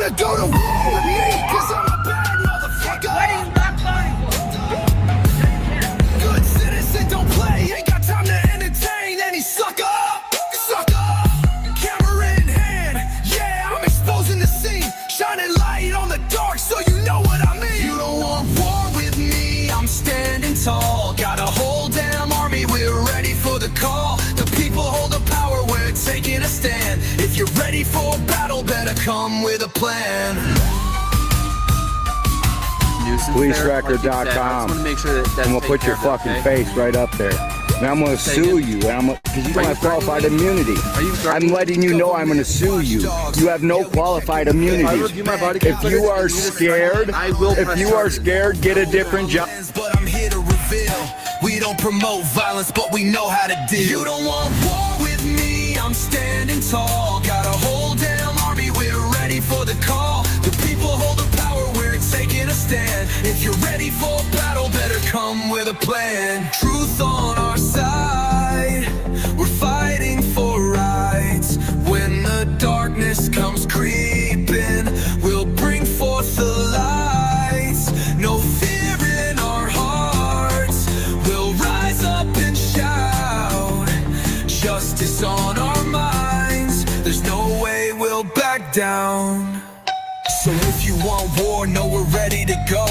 wanna go to war with me, cause I'm a bad motherfucker. Why do you not find? Good citizen, don't play, ain't got time to entertain any sucker. Camera in hand, yeah, I'm exposing the scene, shining light on the dark so you know what I mean. You don't want war with me, I'm standing tall. Got a whole damn army, we're ready for the call. The people hold the power, we're taking a stand. If you're ready for a battle, better come with a plan. PoliceRecord.com. I'm gonna put your fucking face right up there. And I'm gonna sue you, and because you don't have qualified immunity. I'm letting you know I'm gonna sue you. You have no qualified immunity. If you are scared, get a different job. But I'm here to reveal, we don't promote violence, but we know how to deal. You don't want war with me, I'm standing tall. Got a whole damn army, we're ready for the call. The people hold the power, we're taking a stand. If you're ready for a battle, better come with a plan. Truth on our side, we're fighting for rights. When the darkness comes creeping, we'll bring forth the lights. No fear in our hearts, we'll rise up and shout. Justice on our minds, there's no way we'll back down. So if you want war, know we're ready to go.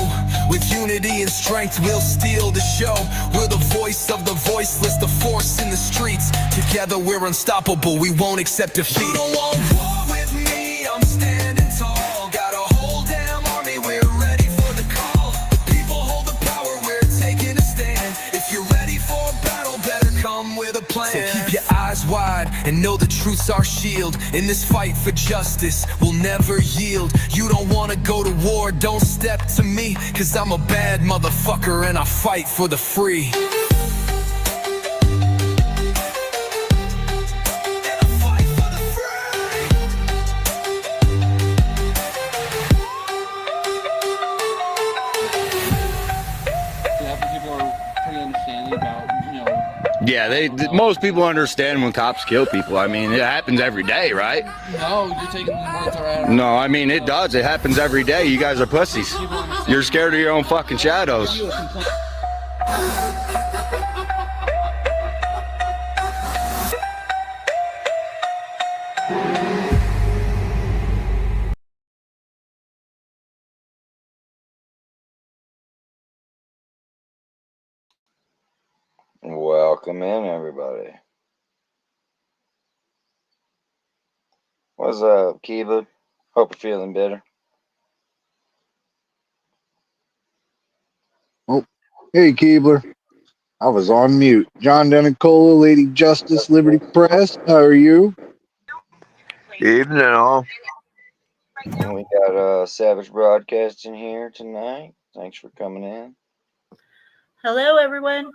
With unity and strength, we'll steal the show. We're the voice of the voiceless, the force in the streets. Together we're unstoppable, we won't accept defeat. You don't want war with me, I'm standing tall. Got a whole damn army, we're ready for the call. The people hold the power, we're taking a stand. If you're ready for a battle, better come with a plan. So keep your eyes wide and know the truth's our shield. In this fight for justice, we'll never yield. You don't wanna go to war, don't step to me, cause I'm a bad motherfucker and I fight for the free. Yeah, most people understand when cops kill people. I mean, it happens every day, right? No, you're taking the words around. No, I mean, it does. It happens every day. You guys are pussies. You're scared of your own fucking shadows. Welcome in, everybody. What's up, Kiva? Hope you're feeling better. Oh, hey, Keebler. I was on mute. John Denicola, Lady Justice, Liberty Press. How are you? Evening, all. And we got Savage Broadcasting here tonight. Thanks for coming in. Hello, everyone.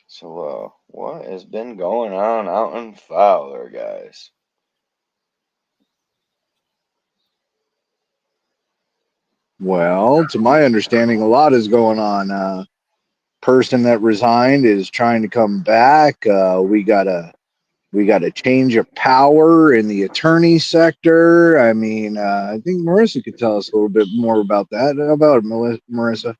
So, what has been going on out in Fowler, guys? Well, to my understanding, a lot is going on. Person that resigned is trying to come back. We got a change of power in the attorney sector. I mean, I think Marissa could tell us a little bit more about that. How about it, Marissa?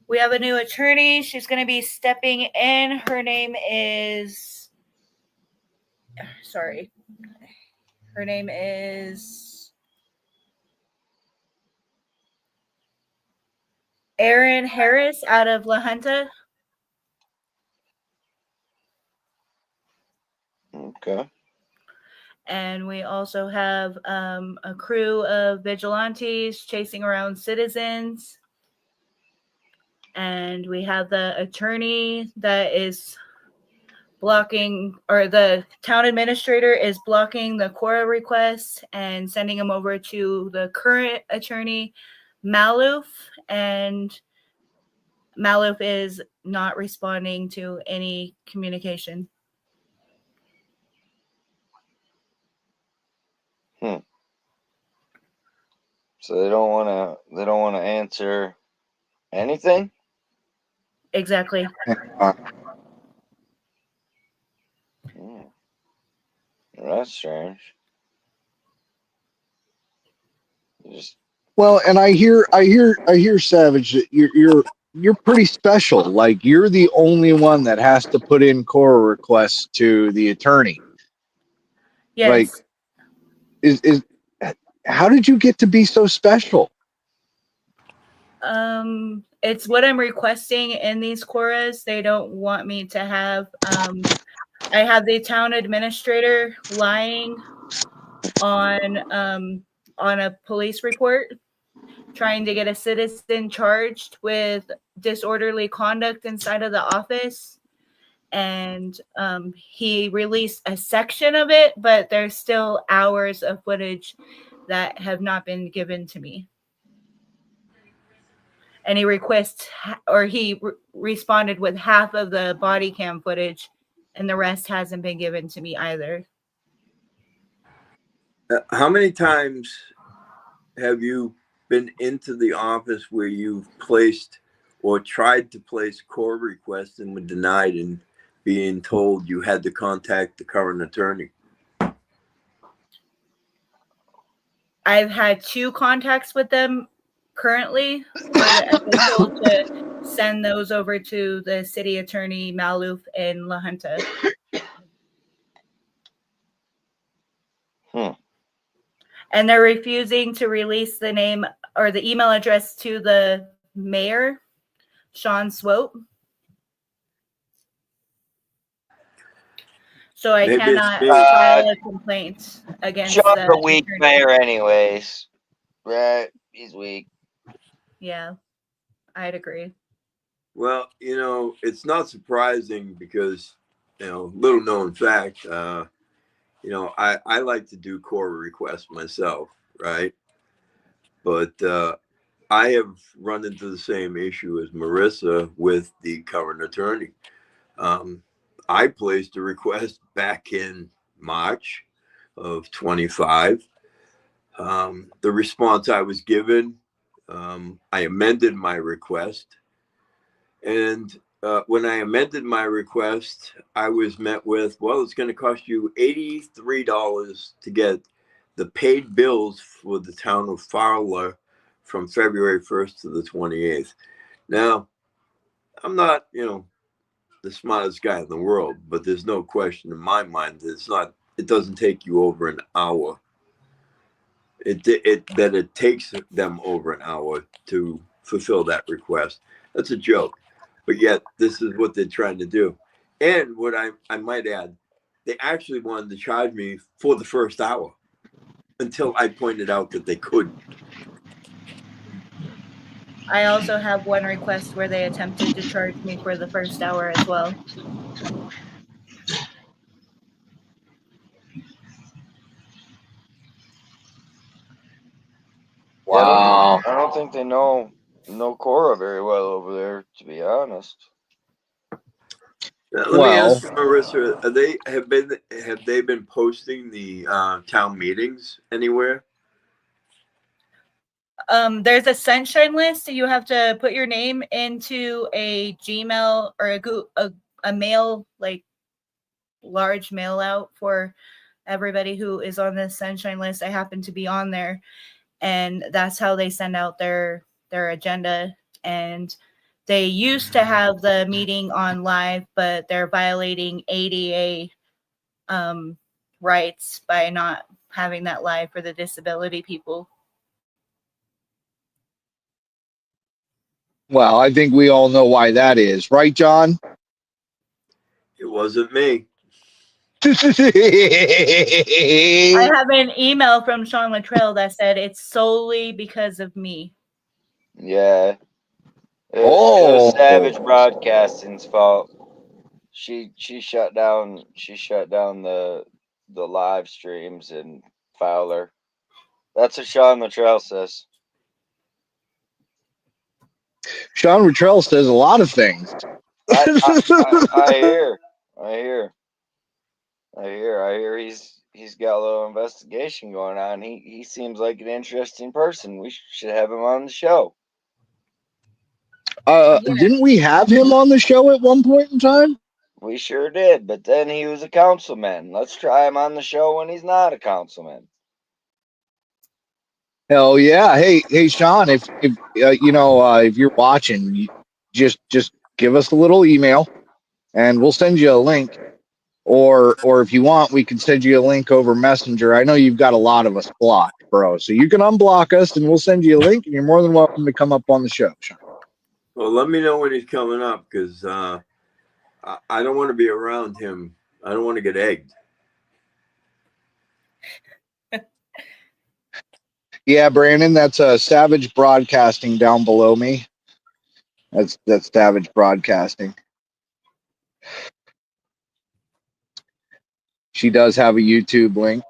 We have a new attorney. She's going to be stepping in. Her name is... Sorry. Her name is... Erin Harris out of La Junta. Okay. And we also have a crew of vigilantes chasing around citizens. And we have the attorney that is blocking, or the town administrator is blocking the Quora requests and sending them over to the current attorney, Maloof. And Maloof is not responding to any communication. So they don't want to answer anything? Exactly. That's strange. Well, and I hear Savage that you're pretty special. Like you're the only one that has to put in Cora requests to the attorney. Like, Yes. is how did you get to be so special? It's what I'm requesting in these Coras. They don't want me to have. I have the town administrator lying on a police report, trying to get a citizen charged with disorderly conduct inside of the office. And he released a section of it, but there's still hours of footage that have not been given to me. And he responded with half of the body cam footage, and the rest hasn't been given to me either. How many times have you been into the office where you've placed or tried to place court requests and were denied and being told you had to contact the current attorney? I've had 2 contacts with them currently, where I've been told to send those over to the city attorney Maloof in La Junta. And they're refusing to release the name or the email address to the mayor, Sean Swope. So I Maybe cannot it's file a complaint against Sean's the a weak attorney. mayor anyways. Right? He's weak. Yeah, I'd agree. Well, it's not surprising because, little known fact, I like to do court requests myself, right? But I have run into the same issue as Marissa with the current attorney. I placed a request back in March of 25. The response I was given, I amended my request. And when I amended my request, I was met with, well, it's going to cost you $83 to get the paid bills for the town of Fowler from February 1st to the 28th. Now, I'm not, the smartest guy in the world, but there's no question in my mind that it doesn't take you over an hour. It takes them over an hour to fulfill that request. That's a joke. But yet, this is what they're trying to do. And what I might add, they actually wanted to charge me for the first hour until I pointed out that they couldn't. I also have one request where they attempted to charge me for the first hour as well. Wow. I don't think they know Cora very well over there, to be honest. Now, let me ask you, Marissa, have they been posting the town meetings anywhere? There's a sunshine list. You have to put your name into a Gmail or a mail, like large mail out for everybody who is on this sunshine list. I happen to be on there, and that's how they send out their agenda. And they used to have the meeting on live, but they're violating ADA rights by not having that live for the disability people. Well, I think we all know why that is, right, John? It wasn't me. I have an email from Sean Luttrell that said it's solely because of me. Yeah. It was Savage Broadcasting's fault. She shut down the live streams in Fowler. That's what Sean Luttrell says. Sean Luttrell says a lot of things. I hear he's got a little investigation going on. He seems like an interesting person. We should have him on the show. Didn't we have him on the show at one point in time? We sure did, but then he was a councilman. Let's try him on the show when he's not a councilman. Hell yeah. Hey, Sean, if if you're watching, just give us a little email and we'll send you a link. Or if you want, we can send you a link over Messenger. I know you've got a lot of us blocked, bro. So you can unblock us and we'll send you a link and you're more than welcome to come up on the show, Sean. Well, let me know when he's coming up because I don't want to be around him. I don't want to get egged. Yeah, Brandon, that's Savage Broadcasting down below me. That's Savage Broadcasting. She does have a YouTube link.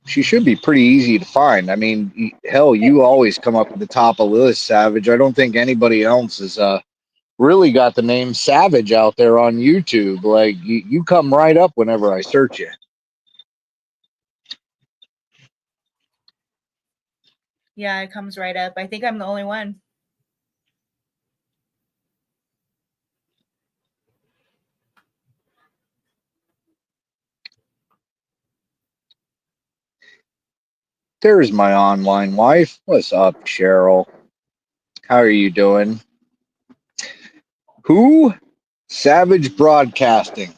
She should be pretty easy to find. I mean, hell, you always come up at the top of the list, Savage. I don't think anybody else has really got the name Savage out there on YouTube. Like, you come right up whenever I search you. Yeah, it comes right up. I think I'm the only one. There's my online wife. What's up, Cheryl? How are you doing? Who? Savage Broadcasting.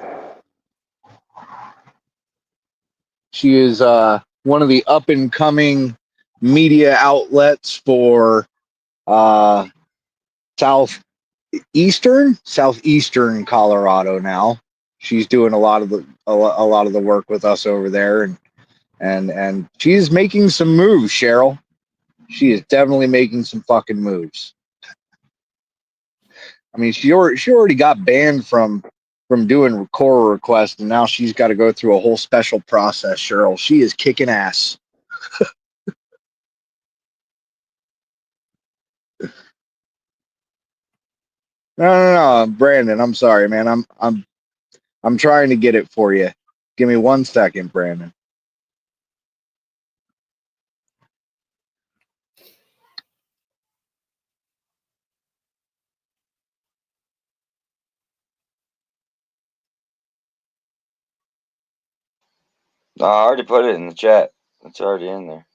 She is one of the up and coming media outlets for southeastern Colorado now. She's doing a lot of the work with us over there, and she's making some moves, Cheryl. She is definitely making some fucking moves. I mean, she already got banned from doing core requests, and now she's got to go through a whole special process, Cheryl. She is kicking ass. No, Brandon. I'm sorry, man. I'm trying to get it for you. Give me 1 second, Brandon. No, I already put it in the chat. It's already in there.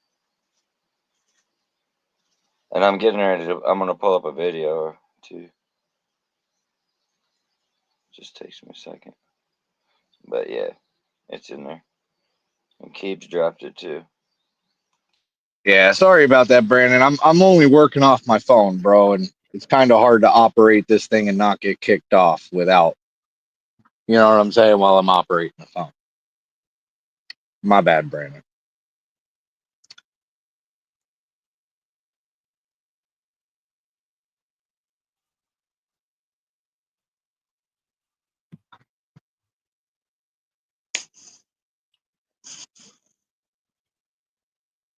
And I'm getting ready to. I'm gonna pull up a video or two. Just takes me a second. But yeah, it's in there. And Keebs dropped it too. Yeah, sorry about that, Brandon. I'm only working off my phone, bro, and it's kind of hard to operate this thing and not get kicked off without, you know what I'm saying, while I'm operating the phone. My bad, Brandon.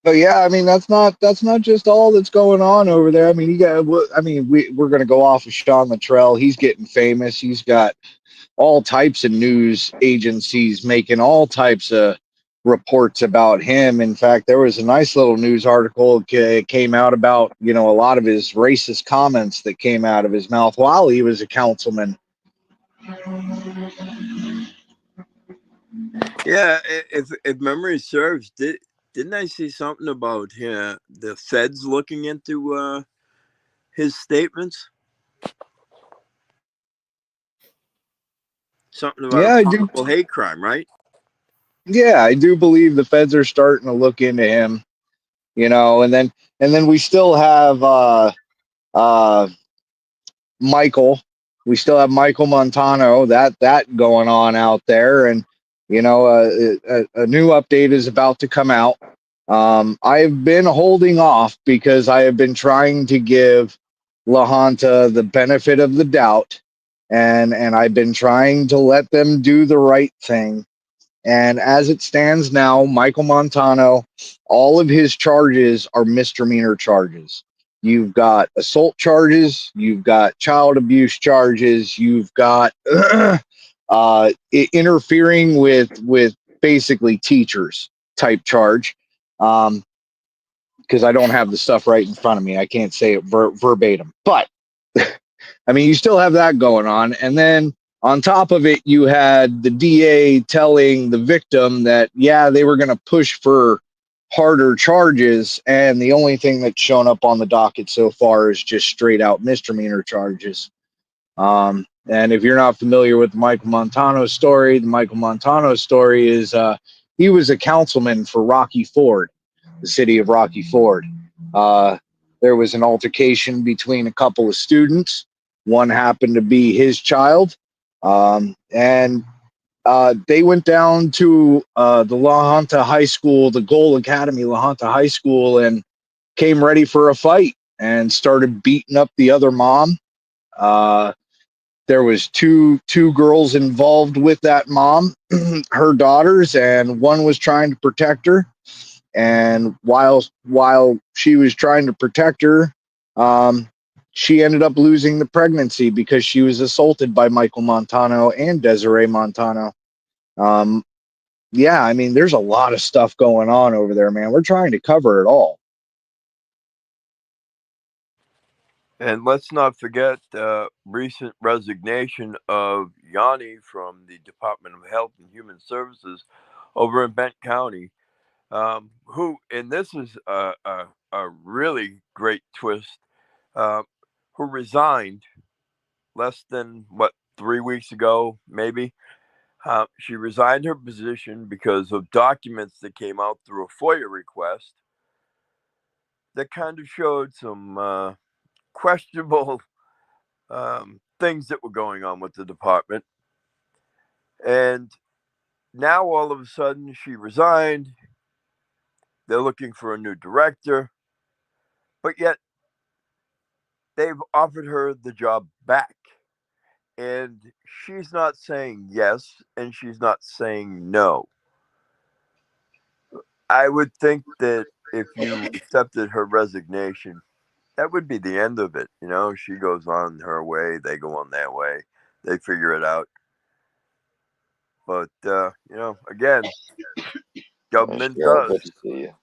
But yeah, I mean that's not just all that's going on over there. I mean we're gonna go off of Sean Luttrell. He's getting famous. He's got all types of news agencies making all types of reports about him. In fact, there was a nice little news article came out about a lot of his racist comments that came out of his mouth while he was a councilman. Yeah, if memory serves, didn't I see something about the feds looking into his statements? Something about Yeah, a I do. possible hate crime, right? Yeah, I do believe the feds are starting to look into him. And then we still have uh, Michael. We still have Michael Montano. That going on out there, and a new update is about to come out. I've been holding off because I have been trying to give LaHonta the benefit of the doubt, and I've been trying to let them do the right thing. And as it stands now, Michael Montano, all of his charges are misdemeanor charges. You've got assault charges, you've got child abuse charges, you've got interfering with basically teachers type charge. Because I don't have the stuff right in front of me, I can't say it verbatim. But I mean, you still have that going on, and then On top of it, you had the DA telling the victim that, yeah, they were going to push for harder charges, and the only thing that's shown up on the docket so far is just straight out misdemeanor charges. And if you're not familiar with the Michael Montano story, the Michael Montano story is he was a councilman for Rocky Ford, the city of Rocky Ford. There was an altercation between a couple of students. One happened to be his child. And they went down to the La Junta High School, the Goal Academy, La Junta High School, and came ready for a fight and started beating up the other mom. There was two girls involved with that mom, her daughters, and one was trying to protect her. And while she was trying to protect her, she ended up losing the pregnancy because she was assaulted by Michael Montano and Desiree Montano. Yeah, I mean, there's a lot of stuff going on over there, man. We're trying to cover it all. And let's not forget recent resignation of Yanni from the Department of Health and Human Services over in Bent County, who, and this is a really great twist, who resigned less than, 3 weeks ago, maybe. She resigned her position because of documents that came out through a FOIA request that kind of showed some questionable things that were going on with the department. And now all of a sudden she resigned. They're looking for a new director, but yet they've offered her the job back. And she's not saying yes, and she's not saying no. I would think that if you accepted her resignation, that would be the end of it. You know, she goes on her way, they go on their way, they figure it out. But, again, government Cheryl, does. good to see you.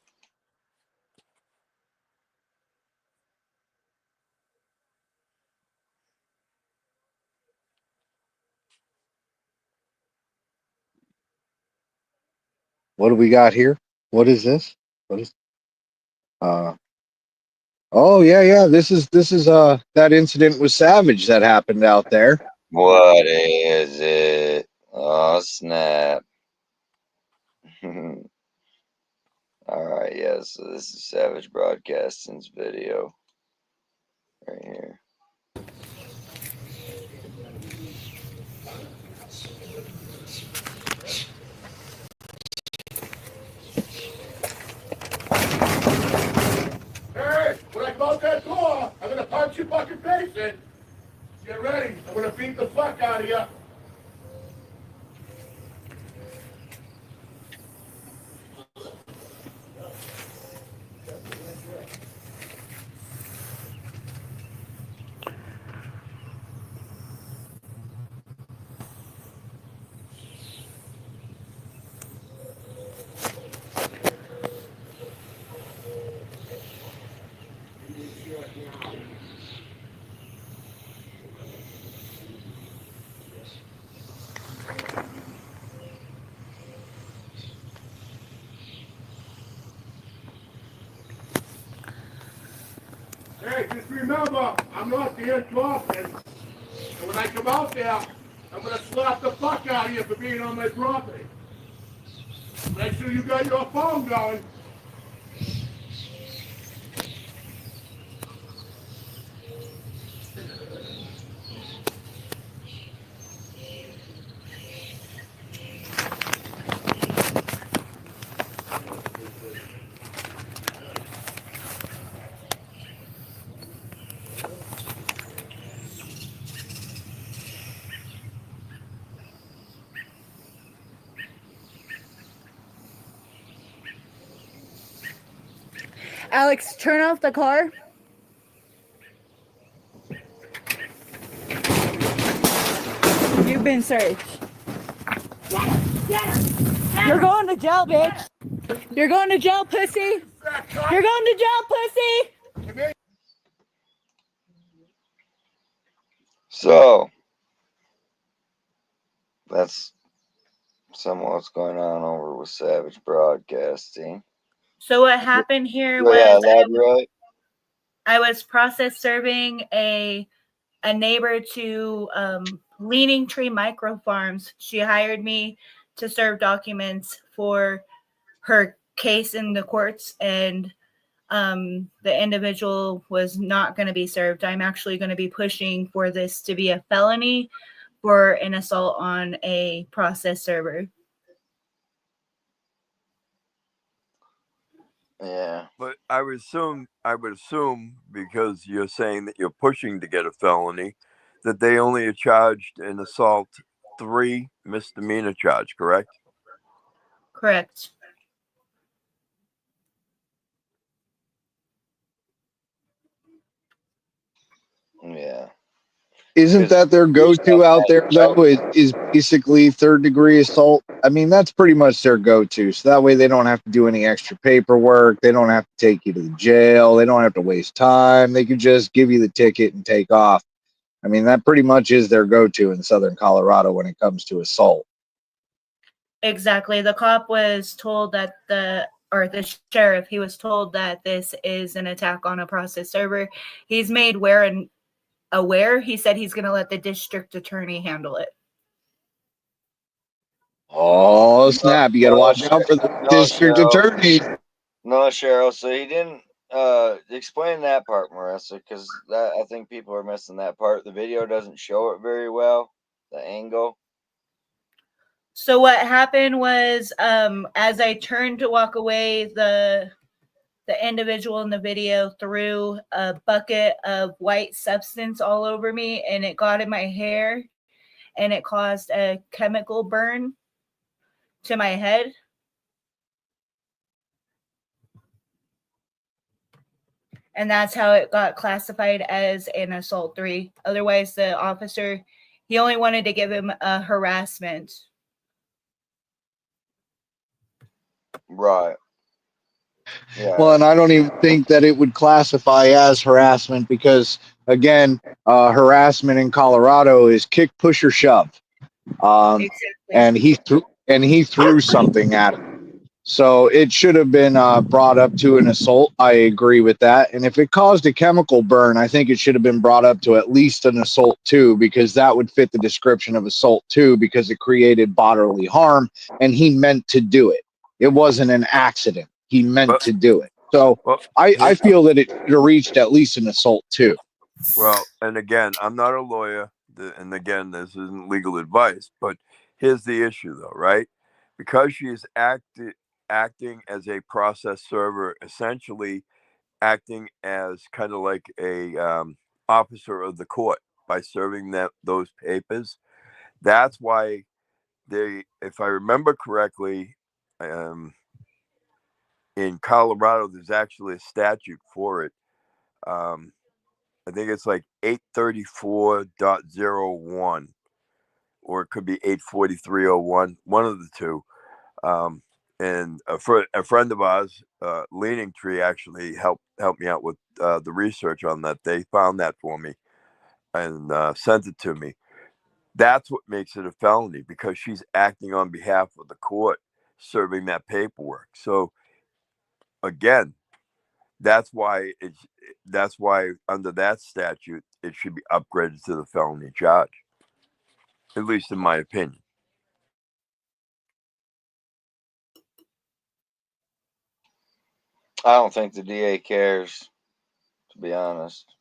What do we got here? What is this? What is oh yeah. This is that incident with Savage that happened out there. What is it? Oh, snap. All right, yeah, so this is Savage Broadcasting's video right here. Hey, when I close that door, I'm gonna punch your fucking face in. Get ready. I'm gonna beat the fuck out of you. Hey, just remember, I'm not Dan Kaufman. And when I come out there, I'm gonna slap the fuck out of you for being on my property. Make sure you got your phone going. Alex, turn off the car. You've been searched. You're going to jail, bitch. You're going to jail, pussy. You're going to jail, pussy. So, That's some of what's going on over with Savage Broadcasting. So what happened here So, yeah, was elaborate. I was process serving a neighbor to Leaning Tree Micro Farms. She hired me to serve documents for her case in the courts, and the individual was not going to be served. I'm actually going to be pushing for this to be a felony for an assault on a process server. Yeah. But I would assume because you're saying that you're pushing to get a felony, that they only are charged an assault 3 misdemeanor charge, correct? Correct. Yeah. Isn't that their go-to out there though? Is basically third-degree assault. I mean, that's pretty much their go-to. So that way they don't have to do any extra paperwork. They don't have to take you to the jail. They don't have to waste time. They can just give you the ticket and take off. I mean, that pretty much is their go-to in Southern Colorado when it comes to assault. Exactly. The cop was told that the sheriff, he was told that this is an attack on a process server. He's made aware. He said he's going to let the district attorney handle it. Oh, snap. You got to watch out for the district attorney. No, Cheryl. So he didn't explain that part, Marissa, because I think people are missing that part. The video doesn't show it very well, the angle. So what happened was, as I turned to walk away, the individual in the video threw a bucket of white substance all over me, and it got in my hair, and it caused a chemical burn to my head. And that's how it got classified as an assault 3. Otherwise, the officer, he only wanted to give him a harassment. Right. Yeah. Well, and I don't even think that it would classify as harassment because, again, harassment in Colorado is kick, push, or shove. Exactly. And he threw something at him. So it should have been brought up to an assault. I agree with that. And if it caused a chemical burn, I think it should have been brought up to at least an assault 2, because that would fit the description of assault 2, because it created bodily harm and he meant to do it. It wasn't an accident. He meant to do it. So I feel that it should have reached at least an assault 2. Well, and again, I'm not a lawyer, and again, this isn't legal advice, but here's the issue, though, right? Because she's acting as a process server, essentially acting as kind of like a officer of the court by serving those papers. That's why they, if I remember correctly, in Colorado, there's actually a statute for it. I think it's like 834.01, or it could be 843.01, one of the two. And a friend of ours, Leaning Tree, actually helped me out with the research on that. They found that for me and sent it to me. That's what makes it a felony, because she's acting on behalf of the court, serving that paperwork. So again, that's why under that statute it should be upgraded to the felony charge, at least in my opinion. I don't think the DA cares, to be honest.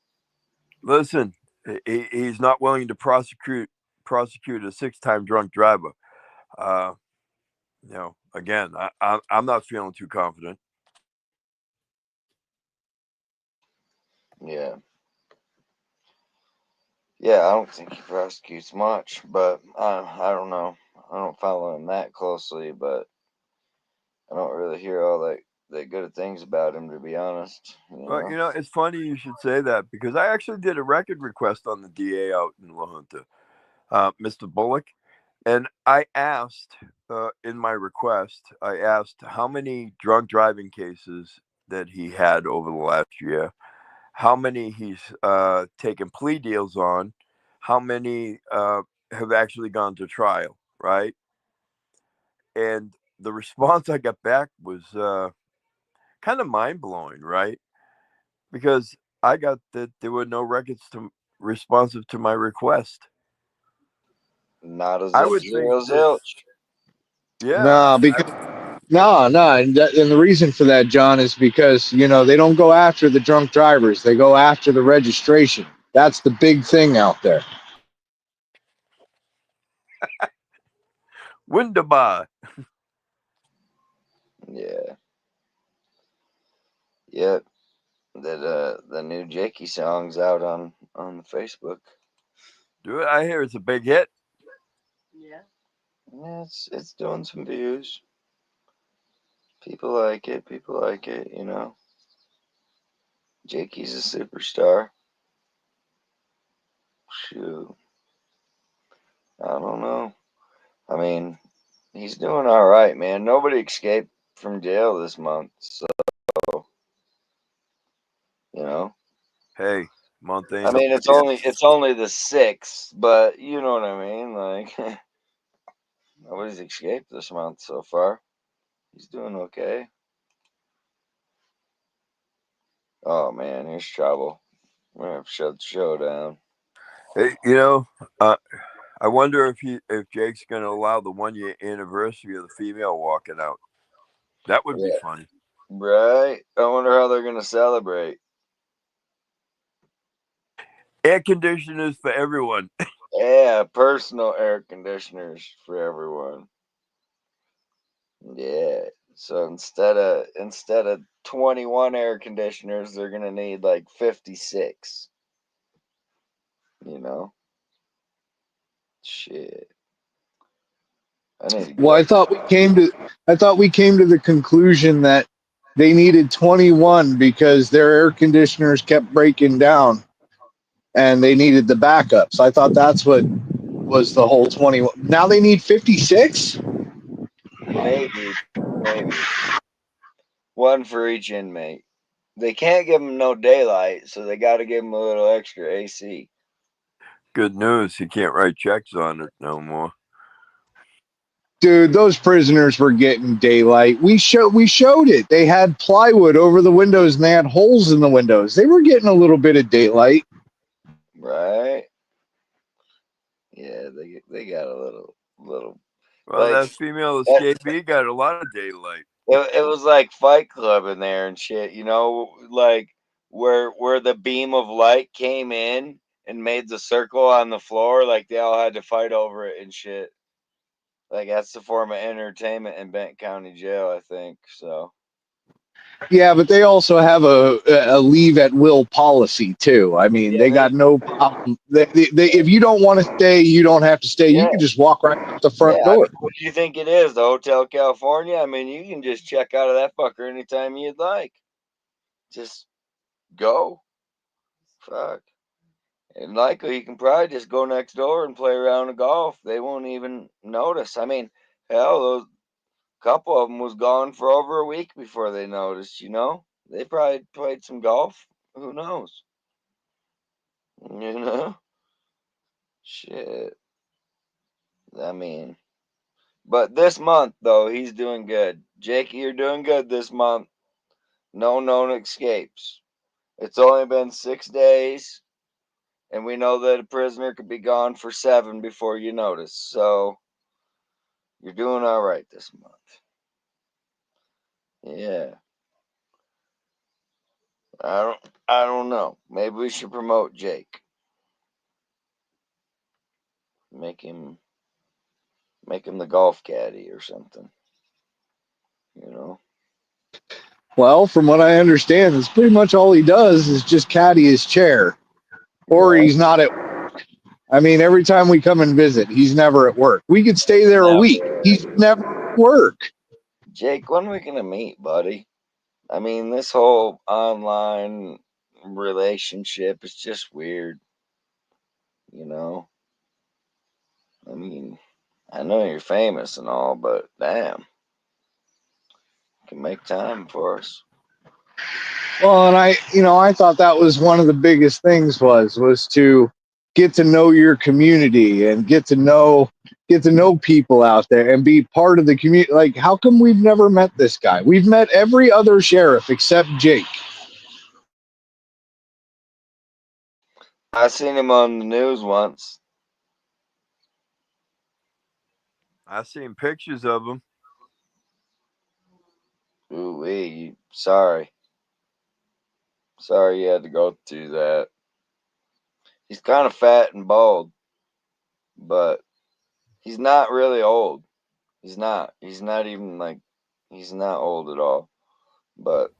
Listen, he's not willing to prosecute a 6-time drunk driver. Again, I'm not feeling too confident. Yeah. Yeah, I don't think he prosecutes much, but I don't know. I don't follow him that closely, but I don't really hear all that good things about him, to be honest. Well, it's funny you should say that, because I actually did a record request on the DA out in La Junta, Mr. Bullock, and I asked in my request, I asked how many drunk driving cases that he had over the last year, how many he's taken plea deals on, how many have actually gone to trial. right? And the response I got back was kind of mind blowing, right? Because I got that there were no records responsive to my request. Not as I a would think zero that, zilch. yeah, No, because no, and the reason for that, John, is because they don't go after the drunk drivers; they go after the registration. That's the big thing out there. Wunderbar. Yeah. Yep. That the new Jakey song's out on Facebook. Do it. I hear it's a big hit. Yeah. Yeah, it's doing some views. People like it. People like it. Jakey's a superstar. Shoot. I don't know. I mean, he's doing all right, man. Nobody escaped from jail this month, so you know. Hey, month I ain't mean, over it's yet. only the 6th, but you know what I mean. Like, nobody's escaped this month so far. He's doing okay. Oh man, here's trouble. We're gonna have to shut the show down. Hey, I wonder if Jake's going to allow the 1 year anniversary of the female walking out. That would be Yeah. funny. Right? I wonder how they're gonna celebrate. Air conditioners for everyone. Yeah, personal air conditioners for everyone. Yeah. So instead of 21 air conditioners, they're gonna need like 56. You know? Shit. I need to Well, get I thought we came to the conclusion that they needed 21 because their air conditioners kept breaking down, and they needed the backups. I thought that's what was the whole 21. Now they need 56. maybe one for each inmate. They can't give them no daylight, so they got to give them a little extra AC. Good news. He can't write checks on it no more. Dude, those prisoners were getting daylight. We showed it. They had plywood over the windows and they had holes in the windows. They were getting a little bit of daylight. Right? Yeah, they got a little Well, like that female that, escapee got a lot of daylight. it was like Fight Club in there and shit, like where the beam of light came in and made the circle on the floor, like they all had to fight over it and shit. Like that's the form of entertainment in Benton County Jail, I think. So Yeah, but they also have a leave at will policy too. I mean, yeah, they got no problem. If you don't want to stay, you don't have to stay. You yeah, can just walk right out the front yeah. I mean, door. what do you think it is? The Hotel California? I mean, you can just check out of that fucker anytime you'd like. Just go. Fuck. And likely you can probably just go next door and play around of golf. They won't even notice. I mean, hell, those couple of them was gone for over a week before they noticed. They probably played some golf. Who knows? You know, shit. I mean, but this month though, he's doing good. Jakey, you're doing good this month. No known escapes. It's only been 6 days, and we know that a prisoner could be gone for 7 before you notice. So you're doing all right this month. Yeah. I don't know. Maybe we should promote Jake. Make him the golf caddy or something. You know? Well, from what I understand, it's pretty much all he does is just caddy his chair, or Right? he's not at. I mean, every time we come and visit, he's never at work. We could stay there a week. Never. He's never at work. Jake, when are we gonna meet, buddy? I mean, this whole online relationship is just weird, you know? I mean, I know you're famous and all, but damn, you can make time for us. Well, and I thought that was one of the biggest things was to get to know your community and get to know people out there and be part of the community. Like, how come we've never met this guy? We've met every other sheriff except Jake. I seen him on the news once. I seen pictures of him. Ooh, sorry you had to go through that. He's kind of fat and bald, but he's not really old. He's not even like, he's not old at all. But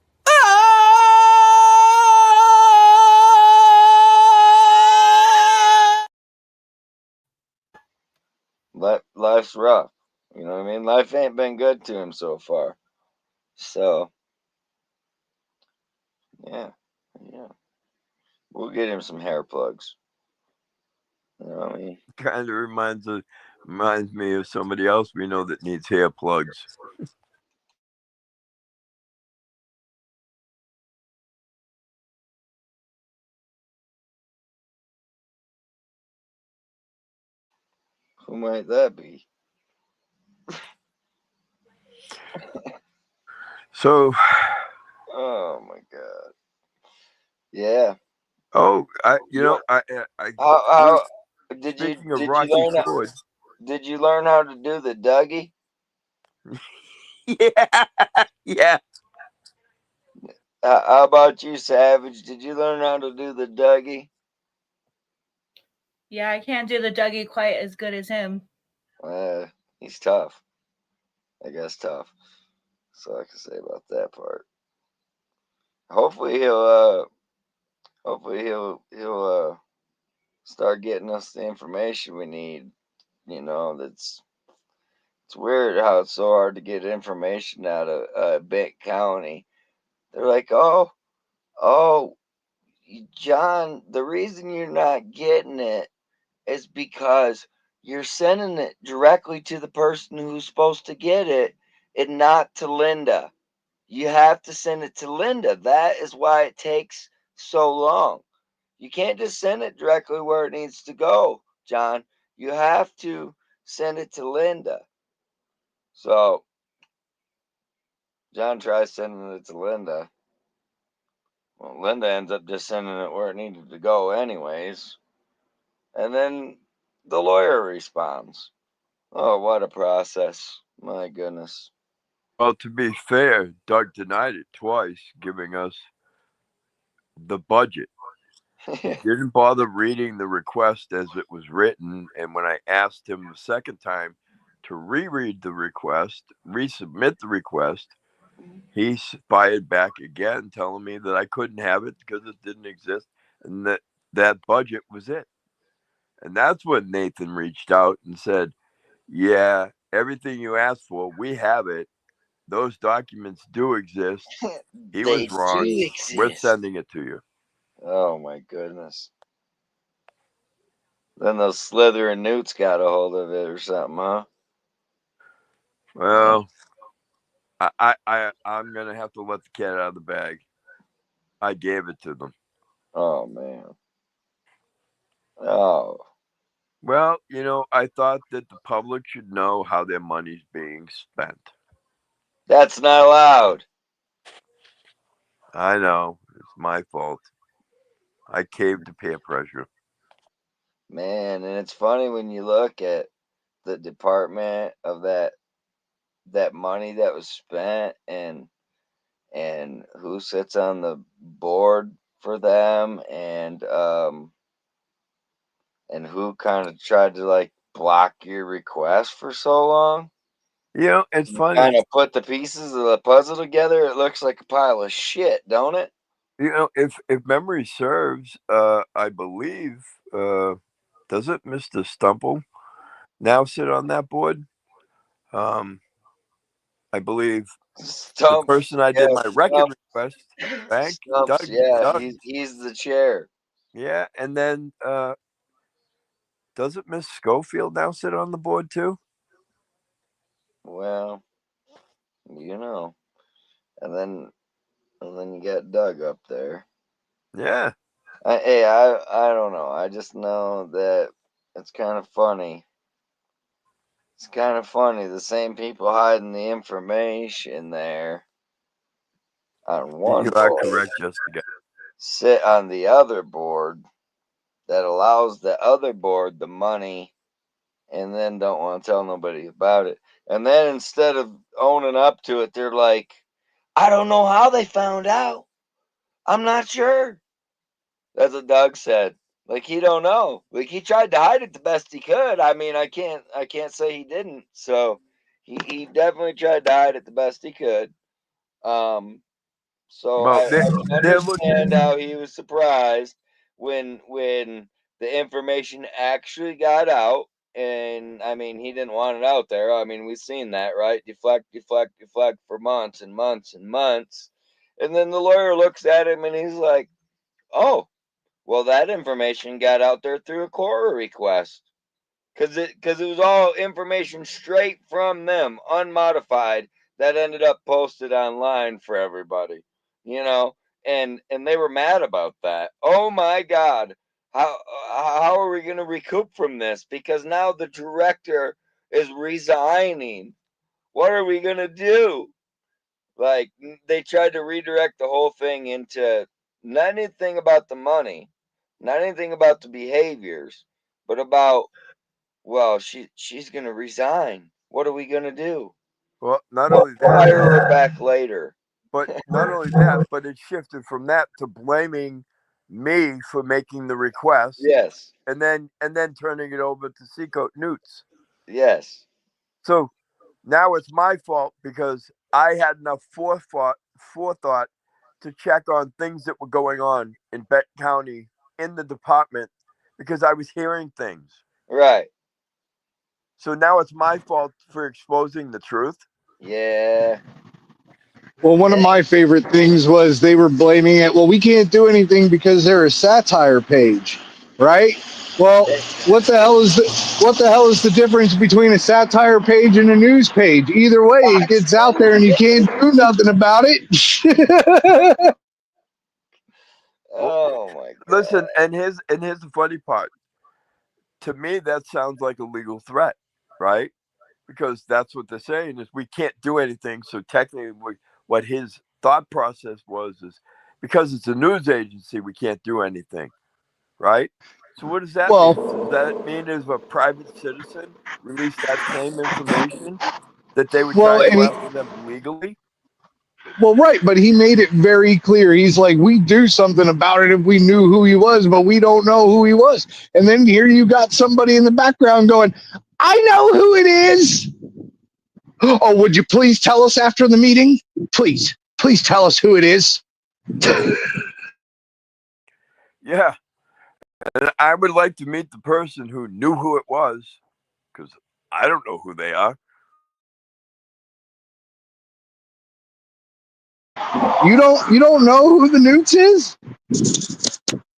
life's rough. You know what I mean? Life ain't been good to him so far. So, yeah. We'll get him some hair plugs. You know what I mean? Kind of reminds me of somebody else we know that needs hair plugs. Who might that be? So, Oh my god. Yeah. oh, I How did speaking of you Rocky learn Ford. did you learn how to do the Dougie? Yeah, yeah. How about you, Savage? Did you learn how to do the Dougie? Yeah, I can't do the Dougie quite as good as him. He's tough. I guess tough. That's all I can say about that part. Hopefully he'll start getting us the information we need. You know, it's weird how it's so hard to get information out of Benton County. They're like, oh, John, the reason you're not getting it is because you're sending it directly to the person who's supposed to get it and not to Linda. You have to send it to Linda. That is why it takes so long. You can't just send it directly where it needs to go, John. You have to send it to Linda. So John tries sending it to Linda. Well, Linda ends up just sending it where it needed to go, anyways. And then the lawyer responds. Oh, what a process. My goodness. Well, to be fair, Doug denied it twice, giving us the budget. He didn't bother reading the request as it was written, and when I asked him the second time to reread the request, resubmit the request, he fired back again, telling me that I couldn't have it because it didn't exist, and that budget was it. And that's when Nathan reached out and said, "Yeah, everything you asked for, we have it. Those documents do exist. He They was do wrong. We're exist. sending it to you." Oh my goodness. Then those slithering newts got a hold of it or something, huh? Well, I'm gonna have to let the cat out of the bag. I gave it to them. Oh man. Oh. Well, I thought that the public should know how their money's being spent. That's not allowed. I know it's my fault. I caved to peer pressure. Man, and it's funny when you look at the department of that money that was spent and who sits on the board for them and who kind of tried to like block your request for so long. It's You funny. kind of put the pieces of the puzzle together, it looks like a pile of shit, don't it? If memory serves, I believe, doesn't Mr. Stumple now sit on that board? I believe the Stumps, person I did my yes, record request, thank Stumps, Doug. yeah, Doug, he's the chair. yeah, and then doesn't Miss Schofield now sit on the board too? Well, you know, and then you got Doug up there. Yeah, I don't know. I just know that it's kind of funny. It's kind of funny. The same people hiding the information there on one You are board correct, Jessica. sit on the other board that allows the other board the money and then don't want to tell nobody about it. And then instead of owning up to it, they're like, I don't know how they found out. I'm not sure. That's what Doug said. Like he don't know. Like he tried to hide it the best he could. I mean, I can't say he didn't. So he definitely tried to hide it the best he could. So Well, I they're looking. understand how he was surprised when the information actually got out. And I mean, he didn't want it out there. I mean, we've seen that, right? Deflect for months and months and months. And then the lawyer looks at him and he's like, "Oh, well, that information got out there through a Quora request." Because it was all information straight from them, unmodified, that ended up posted online for everybody, you know, and they were mad about that. Oh my God, how are we going to recoup from this? Because now the director is resigning. What are we going to do? Like they tried to redirect the whole thing into not anything about the money, not anything about the behaviors, but about, well, she's gonna resign. What are we gonna do? Well, not We'll only that, hire her back later. but not only that, but it shifted from that to blaming me for making the request, Yes, and then turning it over to Seacoast Newts. yes, So now it's my fault because I had enough forethought to check on things that were going on in Benton County in the department because I was hearing things. right. So now it's my fault for exposing the truth. Yeah, Well, one of my favorite things was they were blaming it. Well, we can't do anything because they're a satire page, right? Well, what the hell is the difference between a satire page and a news page? Either way, it gets out there and you can't do nothing about it. oh my God. Listen, and here's the funny part. To me, that sounds like a legal threat, right? Because that's what they're saying is we can't do anything. So technically, what his thought process was is because it's a news agency, we can't do anything, right? So what does that Well, mean? Does that mean if a private citizen released that same information that they would try well, and and go he, after them legally? well, right, but he made it very clear. He's like, we do something about it if we knew who he was, but we don't know who he was. And then here you got somebody in the background going, I know who it is. Oh, would you please tell us after the meeting? Please tell us who it is. Yeah. And I would like to meet the person who knew who it was because I don't know who they are. You don't know who the Newts is?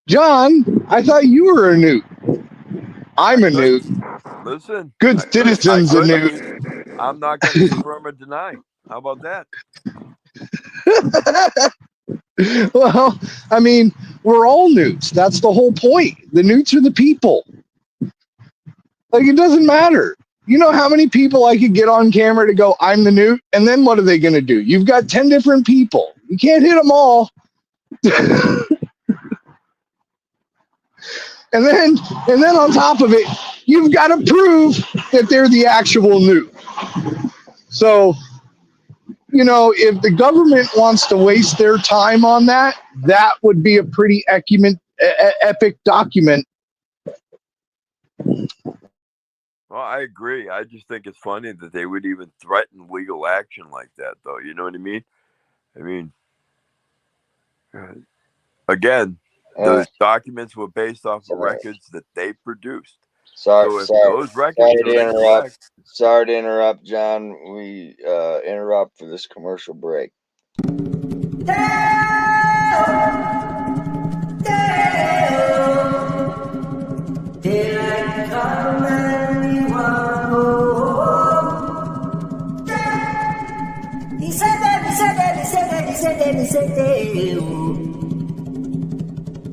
John, I thought you were a Newt. I'm a Newt. Listen, Good I citizens a could Newt. be. I'm not going to confirm or deny. How about that? Well, I mean, we're all Newts. That's the whole point. The Newts are the people. Like, it doesn't matter. You know how many people I could get on camera to go, I'm the Newt? And then what are they going to do? You've got 10 different people. You can't hit them all. And then on top of it, you've got to prove that they're the actual Newt. So, you know, if the government wants to waste their time on that, that would be a pretty epic document. Well, I agree. I just think it's funny that they would even threaten legal action like that, though. You know what I mean? I mean, again, those documents were based off of records that they produced. So if those records are incorrect, sorry to interrupt, John. We interrupt for this commercial break.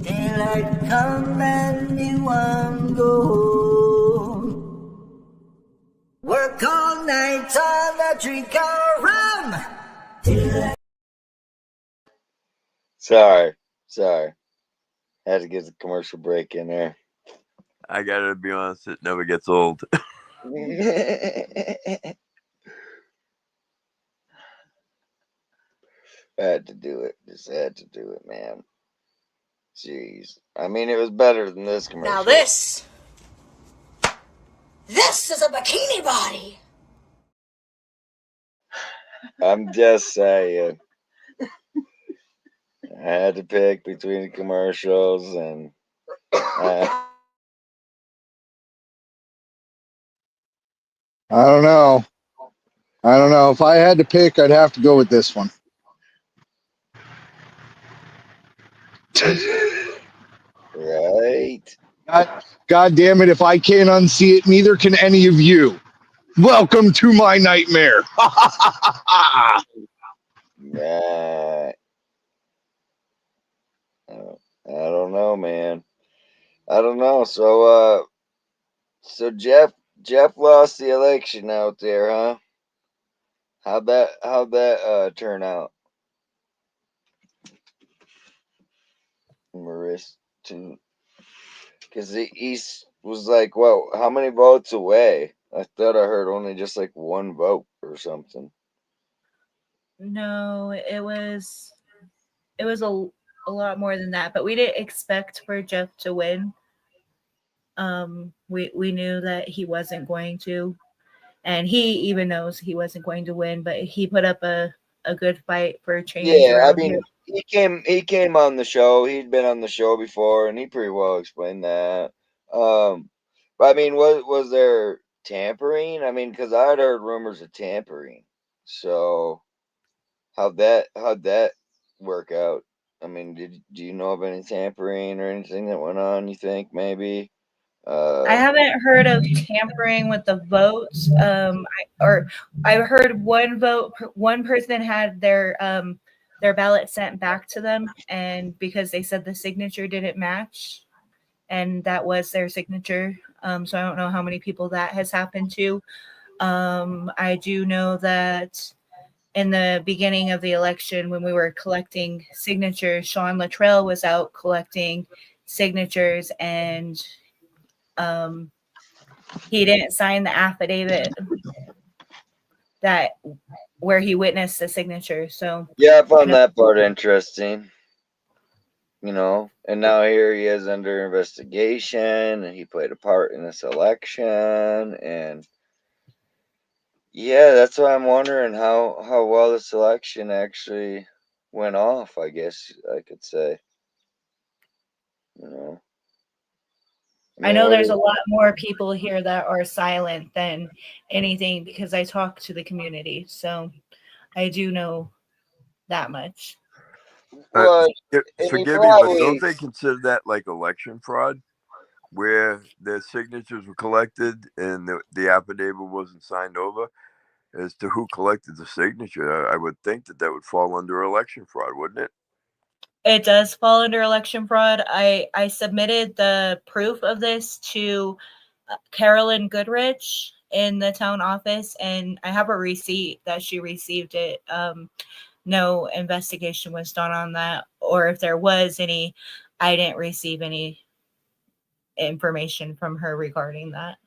Daylight everyone go home. Work all night on the drink our rum. Sorry. Had to get the commercial break in there. I gotta be honest, it never gets old. Had to do it. Just had to do it, man. Jeez. I mean, it was better than this commercial. Now this is a bikini body. I'm just saying. I had to pick between the commercials and. I don't know. If I had to pick, I'd have to go with this one. Right. God damn it! If I can't unsee it, neither can any of you. Welcome to my nightmare. Right. I don't know, man. I don't know. So Jeff lost the election out there, huh? How'd that turn out? Marissa, because the East was like, well, how many votes away? I thought I heard only just like one vote or something. No, it was a lot more than that, but we didn't expect for Jeff to win. We knew that he wasn't going to, and he even knows he wasn't going to win, but he put up a good fight for change Yeah, I around mean, here. he came on the show. He'd been on the show before, and he pretty well explained that. But I mean, was there tampering? I mean, because I'd heard rumors of tampering. So how'd that work out? I mean, do you know of any tampering or anything that went on? You think maybe? I haven't heard of tampering with the votes. I heard one person had their ballot sent back to them, and because they said the signature didn't match, and that was their signature. So I don't know how many people that has happened to. I do know that in the beginning of the election, when we were collecting signatures, Sean Luttrell was out collecting signatures, and he didn't sign the affidavit that where he witnessed the signature. So Yeah, I found that part interesting. And now here he is under investigation, and he played a part in this election, and yeah, that's why I'm wondering how well this election actually went off, I guess I could say. I know there's a lot more people here that are silent than anything because I talk to the community. So I do know that much. Forgive me, but don't they consider that like election fraud, where their signatures were collected and the affidavit wasn't signed over as to who collected the signature? I would think that would fall under election fraud, wouldn't it? It does fall under election fraud. I submitted the proof of this to Carolyn Goodrich in the town office, and I have a receipt that she received it. No investigation was done on that, or if there was any, I didn't receive any information from her regarding that.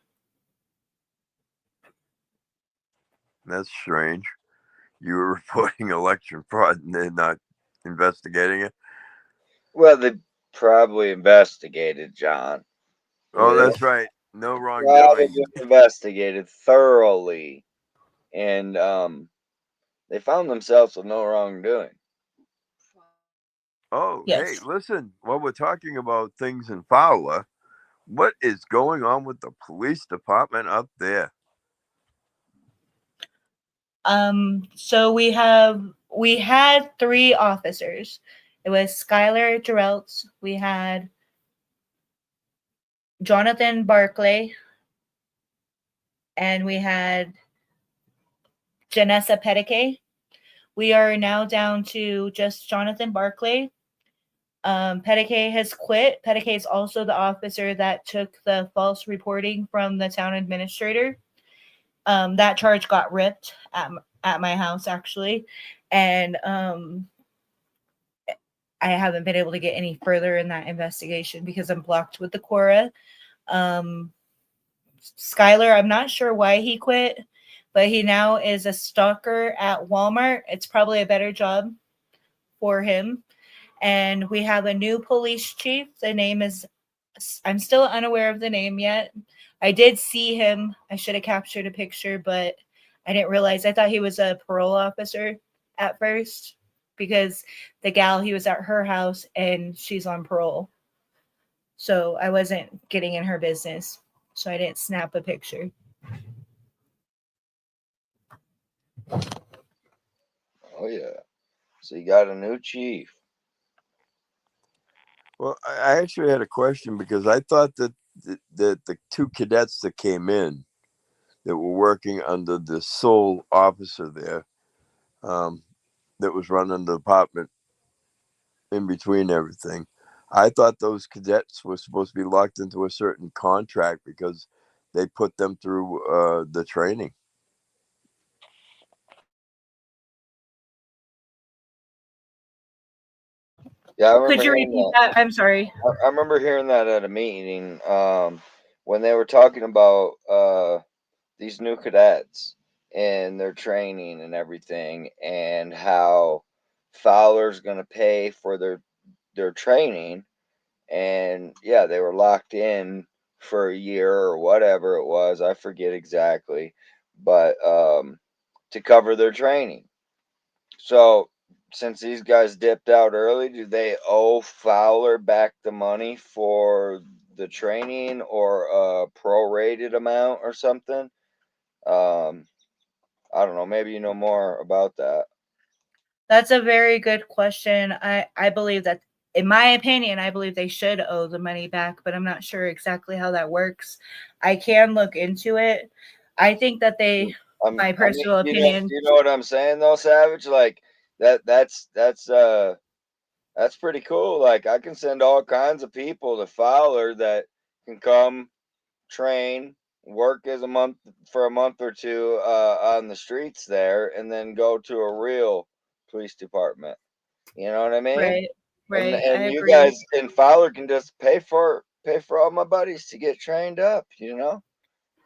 That's strange. You were reporting election fraud and they're not investigating it. Well, they probably investigated, John. Oh, that's right. No wrongdoing. Investigated thoroughly, and they found themselves with no wrongdoing. Oh, yes. Hey, listen, while we're talking about things in Fowler, what is going on with the police department up there? So we had 3 officers. It was Skylar Gerelts, we had Jonathan Barclay, and we had Janessa Pettiquet. We are now down to just Jonathan Barclay. Pedicay has quit. Pedicay is also the officer that took the false reporting from the town administrator. That charge got ripped at my house, actually. And I haven't been able to get any further in that investigation because I'm blocked with the Quora. Skylar, I'm not sure why he quit, but he now is a stalker at Walmart. It's probably a better job for him. And we have a new police chief. The name is, I'm still unaware of the name yet. I did see him. I should have captured a picture, but I didn't realize. I thought he was a parole officer at first because the gal, he was at her house and she's on parole. So I wasn't getting in her business. So I didn't snap a picture. Oh, yeah. So you got a new chief. Well, I actually had a question because I thought that the two cadets that came in that were working under the sole officer there, that was running the department in between everything, I thought those cadets were supposed to be locked into a certain contract because they put them through the training. Yeah, I remember Could you hearing repeat that. that? I'm sorry. I remember hearing that at a meeting when they were talking about these new cadets and their training and everything, and how Fowler's going to pay for their training. And yeah, they were locked in for a year or whatever it was. I forget exactly, but to cover their training. So since these guys dipped out early, do they owe Fowler back the money for the training or a prorated amount or something? I don't know. Maybe you know more about that. That's a very good question. I believe that, in my opinion, I believe they should owe the money back, but I'm not sure exactly how that works. I can look into it. I think that they, my personal opinion. You know what I'm saying though, Savage? Like that's pretty cool. Like I can send all kinds of people to Fowler that can come train, work as a month for a month or two on the streets there, and then go to a real police department. You know what I mean? Right, right. I And you agree. guys and Fowler can just pay for all my buddies to get trained up. You know,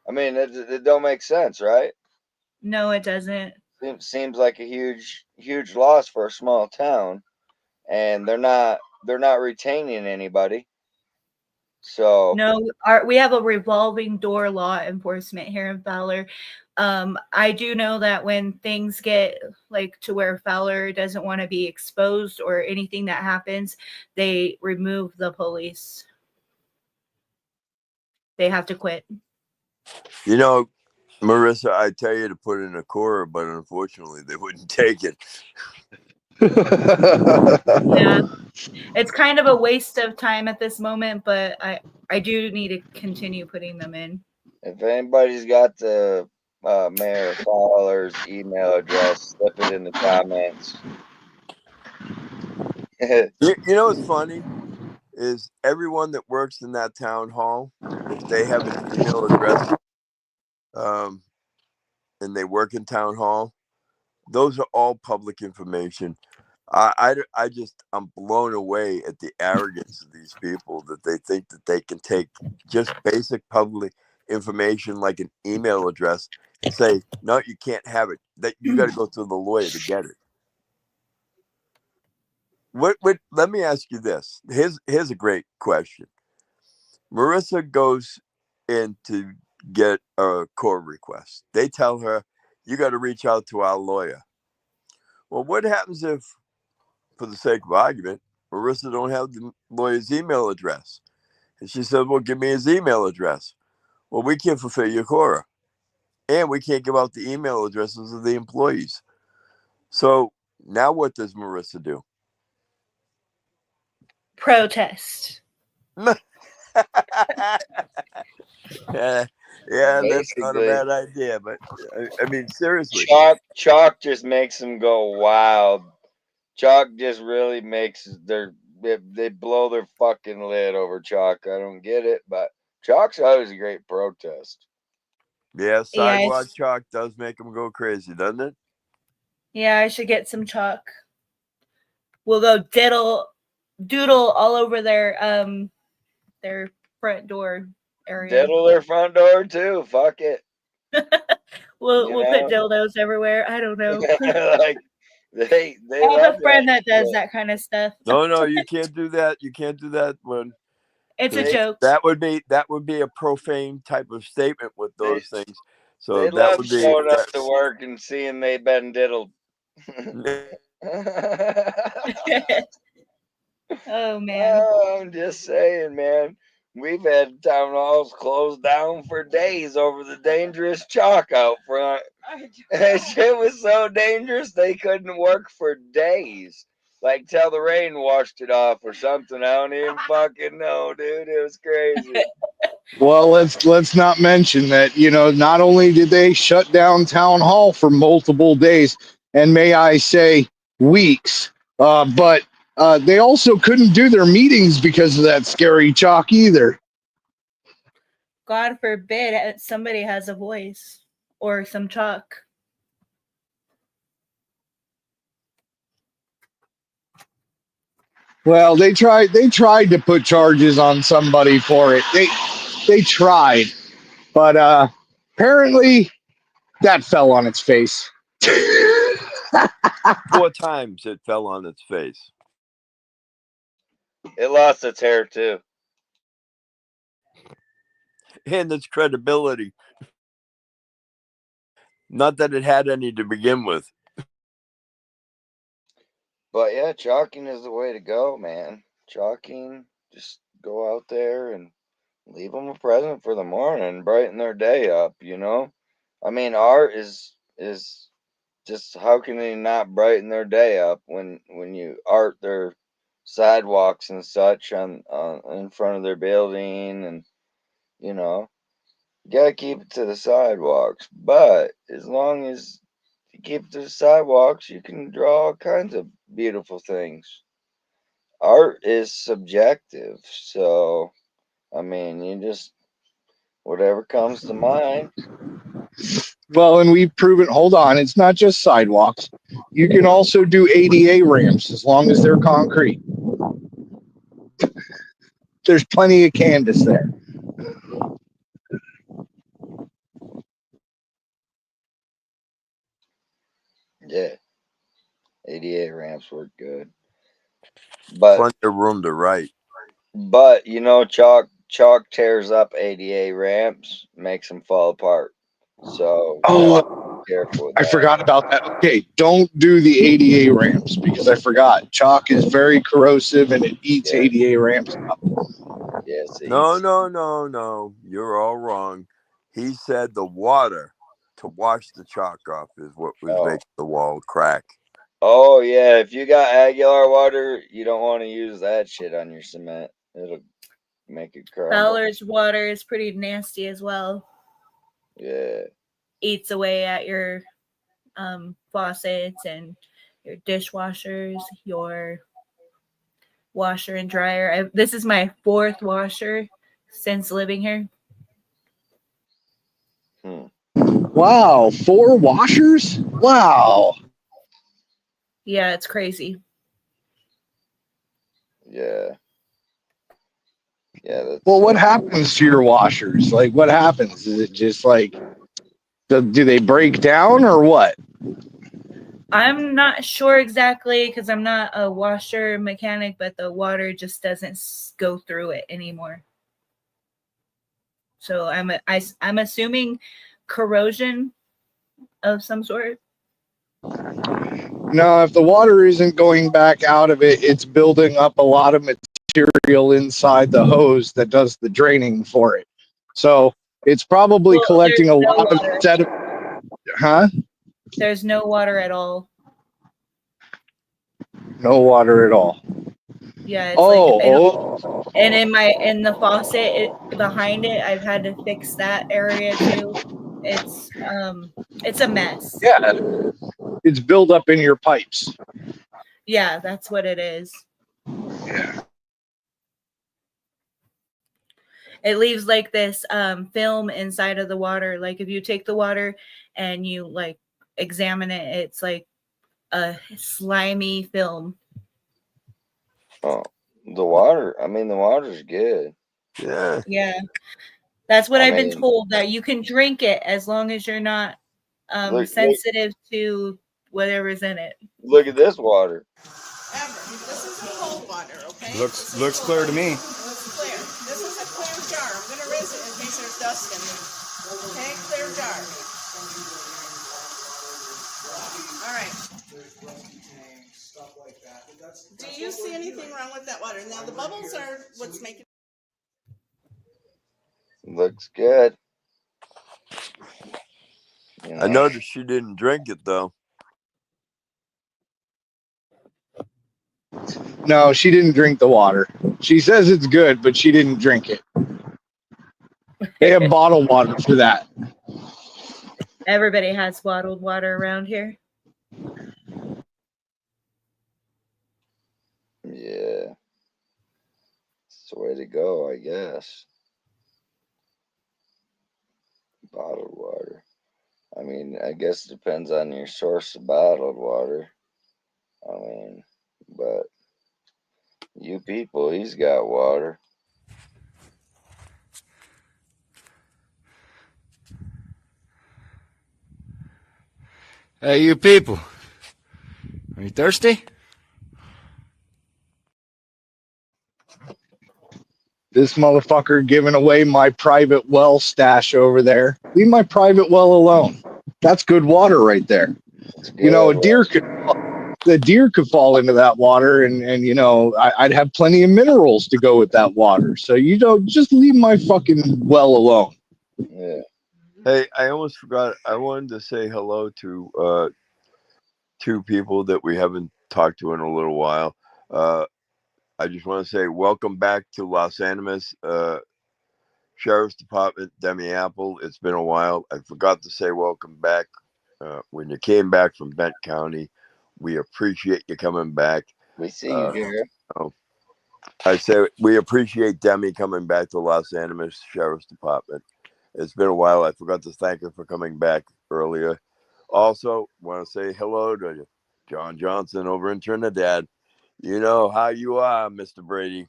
I mean it don't make sense, right? No, it doesn't. Seems like a huge loss for a small town, and they're not retaining anybody. So No, we have a revolving door law enforcement here in Fowler. I do know that when things get like to where Fowler doesn't want to be exposed or anything that happens, they remove the police. They have to quit. You know, Marissa, I tell you to put in a Quora, but unfortunately they wouldn't take it. Yeah, it's kind of a waste of time at this moment, but I do need to continue putting them in. if anybody's got the Mayor Fowler's email address, slip it in the comments. You know what's funny is everyone that works in that town hall, if they have an email address, and they work in town hall, those are all public information. I'm blown away at the arrogance of these people that they think that they can take just basic public information like an email address and say, no, you can't have it. That you got to go through the lawyer to get it. What? Let me ask you this. Here's a great question. Marissa goes in to get a court request. They tell her, you got to reach out to our lawyer. Well, what happens if, for the sake of argument, Marissa don't have the lawyer's email address? And she said, well, give me his email address. Well, we can't fulfill your Quora. And we can't give out the email addresses of the employees. So now what does Marissa do? Protest. Yeah, that's not a bad idea. But I mean, seriously. Chalk just makes them go wild. Chalk just really makes their they blow their fucking lid over chalk. I don't get it, but chalk's always a great protest. Yeah, Yeah, sidewalk chalk does make them go crazy, doesn't it? yeah, I should get some chalk. We'll go doodle all over their front door area. Diddle their front door too. Fuck it. We'll put dildos everywhere. I don't know. Like they I have love a friend that does shit. that kind of stuff. No, you can't do that. You can't do that when It's a joke. That would be a profane type of statement with those things. So They that love would be showing up to work and seeing they've been diddled. Oh man. I'm just saying, man. We've had town halls closed down for days over the dangerous chalk out front. That shit was so dangerous they couldn't work for days. Like till the rain washed it off or something. I don't even fucking know, dude. It was crazy. Well, let's not mention that, not only did they shut down town hall for multiple days, and may I say weeks, but they also couldn't do their meetings because of that scary chalk either. God forbid somebody has a voice or some chalk. Well, they tried to put charges on somebody for it. They tried, but apparently that fell on its face. 4 times it fell on its face. It lost its hair too. And its credibility. Not that it had any to begin with. But yeah, chalking is the way to go, man. Chalking, just go out there and leave them a present for the morning, brighten their day up, I mean, art is just, how can they not brighten their day up when you art their sidewalks and such on in front of their building, and you gotta keep it to the sidewalks. But as long as you keep it to the sidewalks, you can draw all kinds of beautiful things. Art is subjective, so I mean, you just whatever comes to mind. Well, and we've proven, hold on, it's not just sidewalks. You can also do ADA ramps as long as they're concrete. There's plenty of canvas there. Yeah, ADA ramps work good, but Plenty of room to write. But chalk tears up ADA ramps, makes them fall apart. So be careful with I that. forgot about that. Okay, don't do the ADA ramps because I forgot. Chalk is very corrosive and it eats ADA ramps up. Yes. No. You're all wrong. He said the water to wash the chalk off is what was making the wall crack. Oh yeah, if you got Aguilar water, you don't want to use that shit on your cement. It'll make it crumble. Fowler's water is pretty nasty as well. Yeah. Eats away at your faucets and your dishwashers, your washer and dryer. This is my 4th washer since living here. Wow, 4 washers? Wow. Yeah, it's crazy. Yeah. Yeah. Well, what happens to your washers? Like, what happens? Is it just like, do they break down or what? I'm not sure exactly because I'm not a washer mechanic, but the water just doesn't go through it anymore. So I'm assuming corrosion of some sort. No, if the water isn't going back out of it, it's building up a lot of material inside the hose that does the draining for it. So it's probably collecting a lot of sediment. Huh? There's no water at all. No water at all. Yeah. It's and in the faucet behind it, I've had to fix that area too. It's a mess. Yeah, it's built up in your pipes. Yeah, that's what it is. Yeah. It leaves like this film inside of the water. Like if you take the water and you like examine it, it's like a slimy film. Oh, the water. I mean, the water's good. Yeah. Yeah. That's what I I've been mean, told, that you can drink it as long as you're not look, sensitive to whatever's in it. look at this water. This isn't cold water, okay? Looks clear to me. It looks clear. This is a clear jar. I'm going to raise it in case there's dust in it. Okay, clear jar. All right. Do you see anything wrong with that water? Now the bubbles are what's making. Looks good. You I know? noticed she didn't drink it though. No, she didn't drink the water. She says it's good, but she didn't drink it. They have bottled water for that. Everybody has bottled water around here. Yeah. It's the way to go, I guess. Bottled water. I mean, I guess it depends on your source of bottled water. I mean, but you people, he's got water. Hey, you people. Are you thirsty? This motherfucker giving away my private well stash over there. Leave my private well alone. That's good water right there. You know, the deer could fall into that water, and you know, I'd have plenty of minerals to go with that water. So you don't just leave my fucking well alone. Yeah. Hey, I almost forgot. I wanted to say hello to two people that we haven't talked to in a little while. I just want to say welcome back to Los Animas Sheriff's Department, Demi Apple. It's been a while. I forgot to say welcome back when you came back from Bent County. We appreciate you coming back. We see you here. I say we appreciate Demi coming back to Los Animas Sheriff's Department. It's been a while. I forgot to thank her for coming back earlier. Also, want to say hello to John Johnson over in Trinidad. You know how you are, Mr. Brady.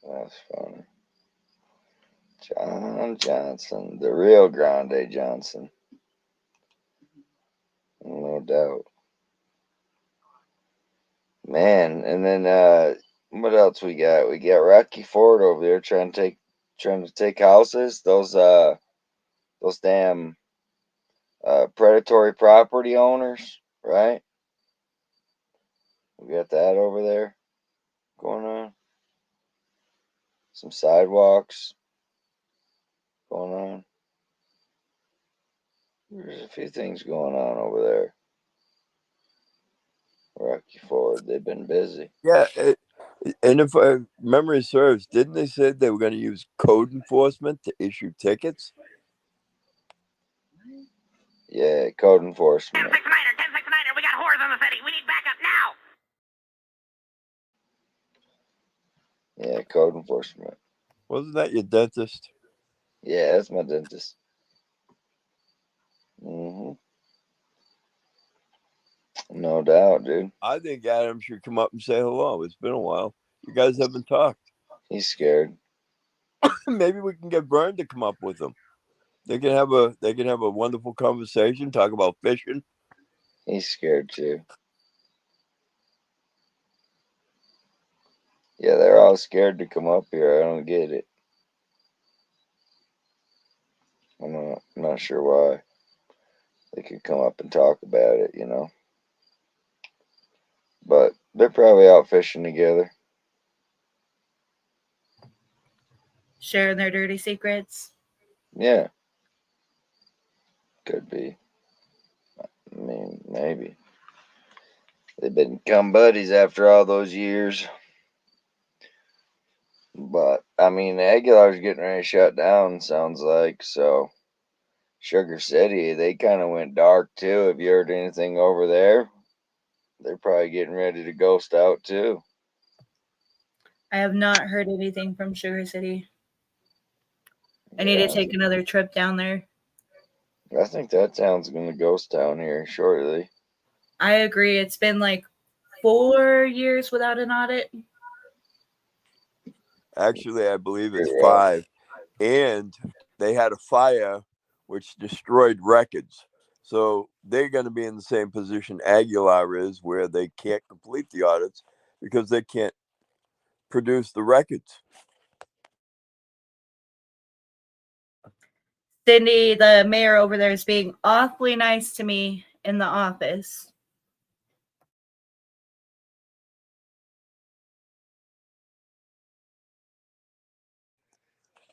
That's funny. John Johnson, the real Grande Johnson. No doubt. Man, and then what else we got? We got Rocky Ford over there trying to take houses. Those damn predatory property owners, right? We got that over there going on. Some sidewalks going on. There's a few things going on over there. Rocky Ford, they've been busy. Yeah, and if memory serves, didn't they say they were going to use code enforcement to issue tickets? Yeah, code enforcement. 1069er, 1069er, we got whores in the city. We need backup now. Yeah, code enforcement. Wasn't that your dentist? Yeah, that's my dentist. No doubt, dude. I think Adam should come up and say hello. It's been a while. You guys haven't talked. He's scared. Maybe we can get Vern to come up with them. They can have a wonderful conversation, talk about fishing. He's scared too. Yeah, they're all scared to come up here. I don't get it. I'm not sure why. They could come up and talk about it, you know. But they're probably out fishing together. Sharing their dirty secrets. Yeah. Could be. I mean, maybe. They've become buddies after all those years. But, I mean, Aguilar's getting ready to shut down, sounds like. So, Sugar City, they kind of went dark too. Have you heard anything over there? They're probably getting ready to ghost out too. I have not heard anything from Sugar City. I need to take another trip down there. I think that town's going to ghost town here shortly. I agree. It's been like 4 years without an audit. Actually, I believe it's You're right. 5. And they had a fire which destroyed records. So they're going to be in the same position Aguilar is, where they can't complete the audits because they can't produce the records. Cindy, the mayor over there, is being awfully nice to me in the office.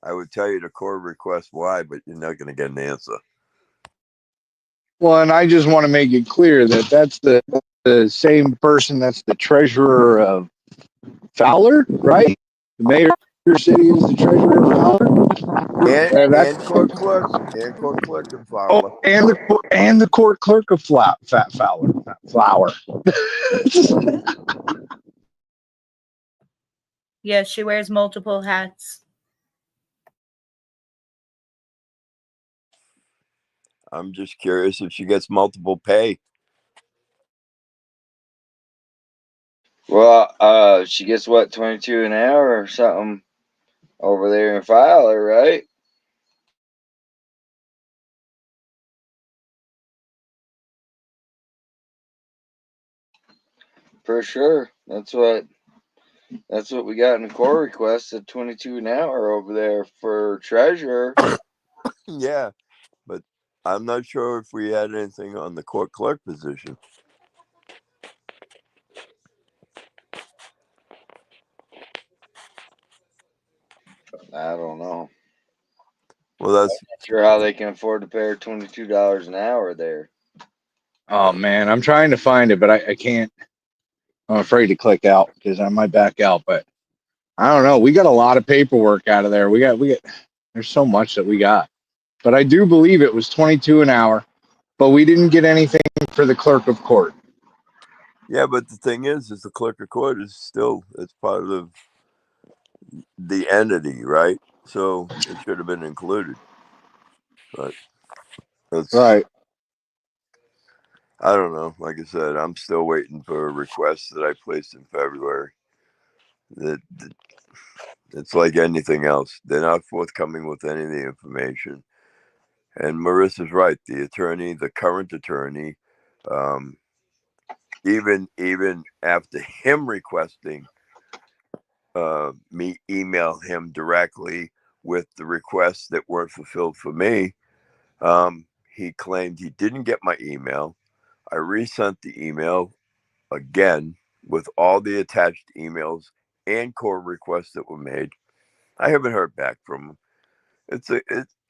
I would tell you to core request why, but you're not going to get an answer. Well, and I just want to make it clear that that's the same person that's the treasurer of Fowler, right? The mayor of your city is the treasurer of Fowler. And court clerk. And court clerk and Fowler. Oh, and the court clerk of Fowler. Flower. Yes, she wears multiple hats. I'm just curious if she gets multiple pay. Well, she gets what, 22 an hour or something over there in Fowler, right? For sure. That's what we got in the core request at 22 an hour over there for treasurer. Yeah, but I'm not sure if we had anything on the court clerk position. I don't know. Well, that's I'm not sure how they can afford to pay her $22 an hour there. Oh man, I'm trying to find it, but I can't. I'm afraid to click out because I might back out. But I don't know. We got a lot of paperwork out of there. We got. There's so much that we got, but I do believe it was 22 an hour. But we didn't get anything for the clerk of court. yeah, but the thing is the clerk of court is still, it's part of the entity, right? So it should have been included. But that's Right. I don't know. Like I said, I'm still waiting for a request that I placed in February. That it's like anything else. They're not forthcoming with any of the information. And Marissa's right. The attorney, the current attorney, um, even after him requesting me email him directly with the requests that weren't fulfilled for me, he claimed he didn't get my email. I resent the email again with all the attached emails and core requests that were made. I haven't heard back from him. It's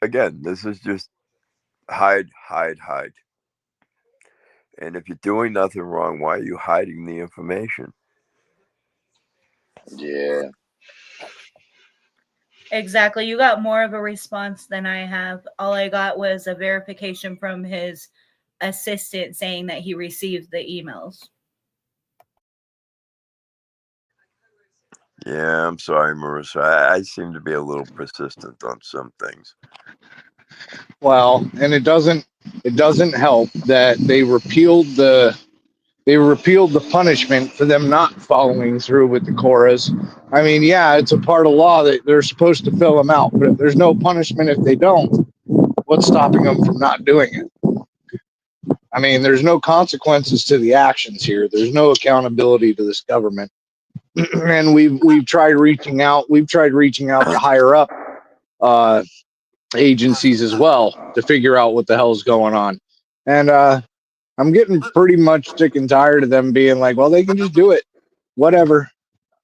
again, this is just hide. And if you're doing nothing wrong, why are you hiding the information? Yeah. Exactly. You got more of a response than I have. All I got was a verification from his assistant saying that he received the emails. Yeah, I'm sorry, Marissa. I seem to be a little persistent on some things. Well, and it doesn't help that they repealed the punishment for them not following through with the chorus. I mean, yeah, it's a part of law that they're supposed to fill them out, but if there's no punishment if they don't, what's stopping them from not doing it? I mean, there's no consequences to the actions here. There's no accountability to this government. And we've tried reaching out. We've tried reaching out to higher up agencies as well to figure out what the hell's going on. And I'm getting pretty much sick and tired of them being like, well, they can just do it. Whatever.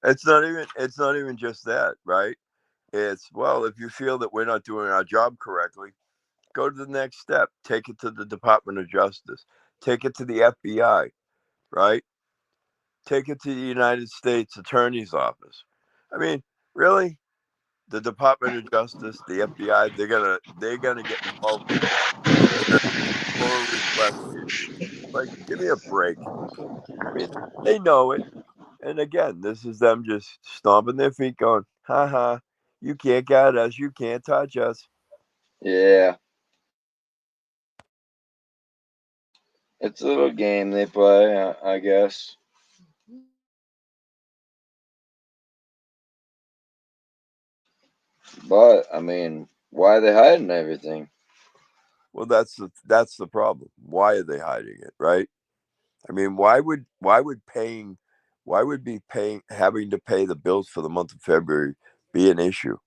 It's not even just that, right? It's, well, if you feel that we're not doing our job correctly, go to the next step. Take it to the Department of Justice. Take it to the FBI, right? Take it to the United States Attorney's Office. I mean, really? The Department of Justice, the FBI, they're gonna get involved in Core request issued. Like, give me a break. I mean, they know it. And again, this is them just stomping their feet going, ha, you can't get us. You can't touch us. Yeah. It's a little game they play, I guess. But, I mean, why are they hiding everything? Well, that's the problem. Why are they hiding it, right? I mean, why would having to pay the bills for the month of February be an issue?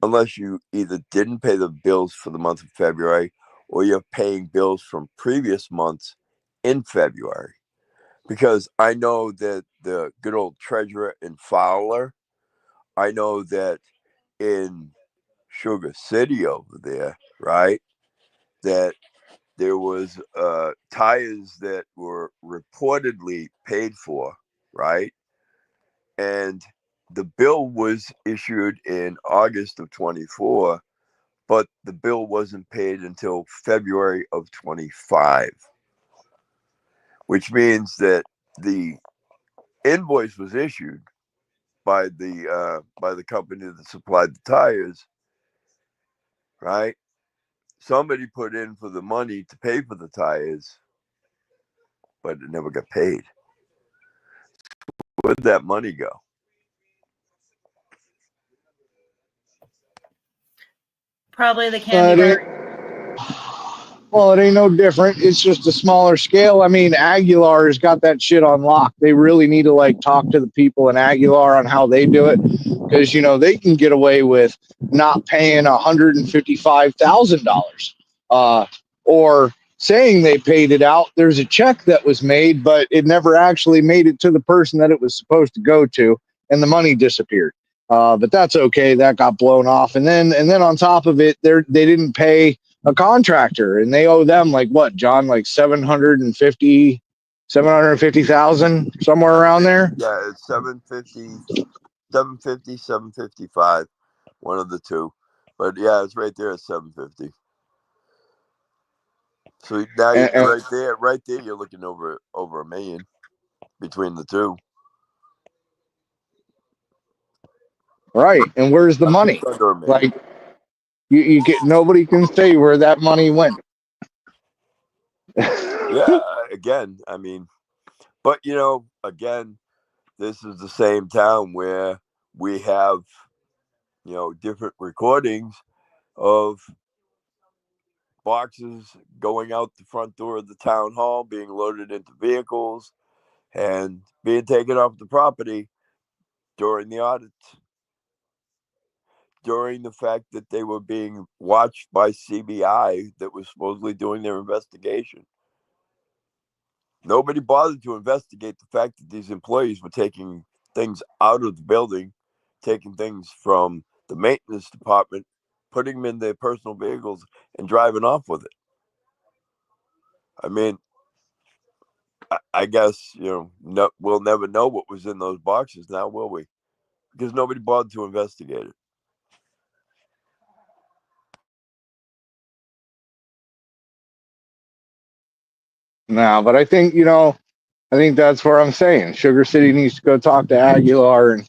Unless you either didn't pay the bills for the month of February or you're paying bills from previous months in February. Because I know that the good old treasurer in Fowler, I know that in Sugar City over there, right, that there was tires that were reportedly paid for, right? And the bill was issued in August of 24, but the bill wasn't paid until February of 25, which means that the invoice was issued by the company that supplied the tires, right? Somebody put in for the money to pay for the tires, but it never got paid. Where'd that money go? Probably the candy bar. Well, it ain't no different. It's just a smaller scale. I mean, Aguilar's got that shit on lock. They really need to like talk to the people in Aguilar on how they do it, because they can get away with not paying $155,000, or saying they paid it out. There's a check that was made, but it never actually made it to the person that it was supposed to go to, and the money disappeared. But that's okay. That got blown off, and then on top of it, they didn't pay a contractor, and they owe them like what, John, like 750,000, somewhere around there. Yeah, it's 755, one of the two. But yeah, it's right there at 750. So now you're right there. You're looking over $1 million between the two. Right, and where's the money? Like, you get, nobody can say where that money went. Yeah, again, I mean, but again, this is the same town where we have different recordings of boxes going out the front door of the town hall, being loaded into vehicles, and being taken off the property during the audits, during the fact that they were being watched by CBI that was supposedly doing their investigation. Nobody bothered to investigate the fact that these employees were taking things out of the building, taking things from the maintenance department, putting them in their personal vehicles, and driving off with it. I mean, I guess, we'll never know what was in those boxes now, will we? Because nobody bothered to investigate it. No, but I think that's where I'm saying Sugar City needs to go talk to Aguilar. And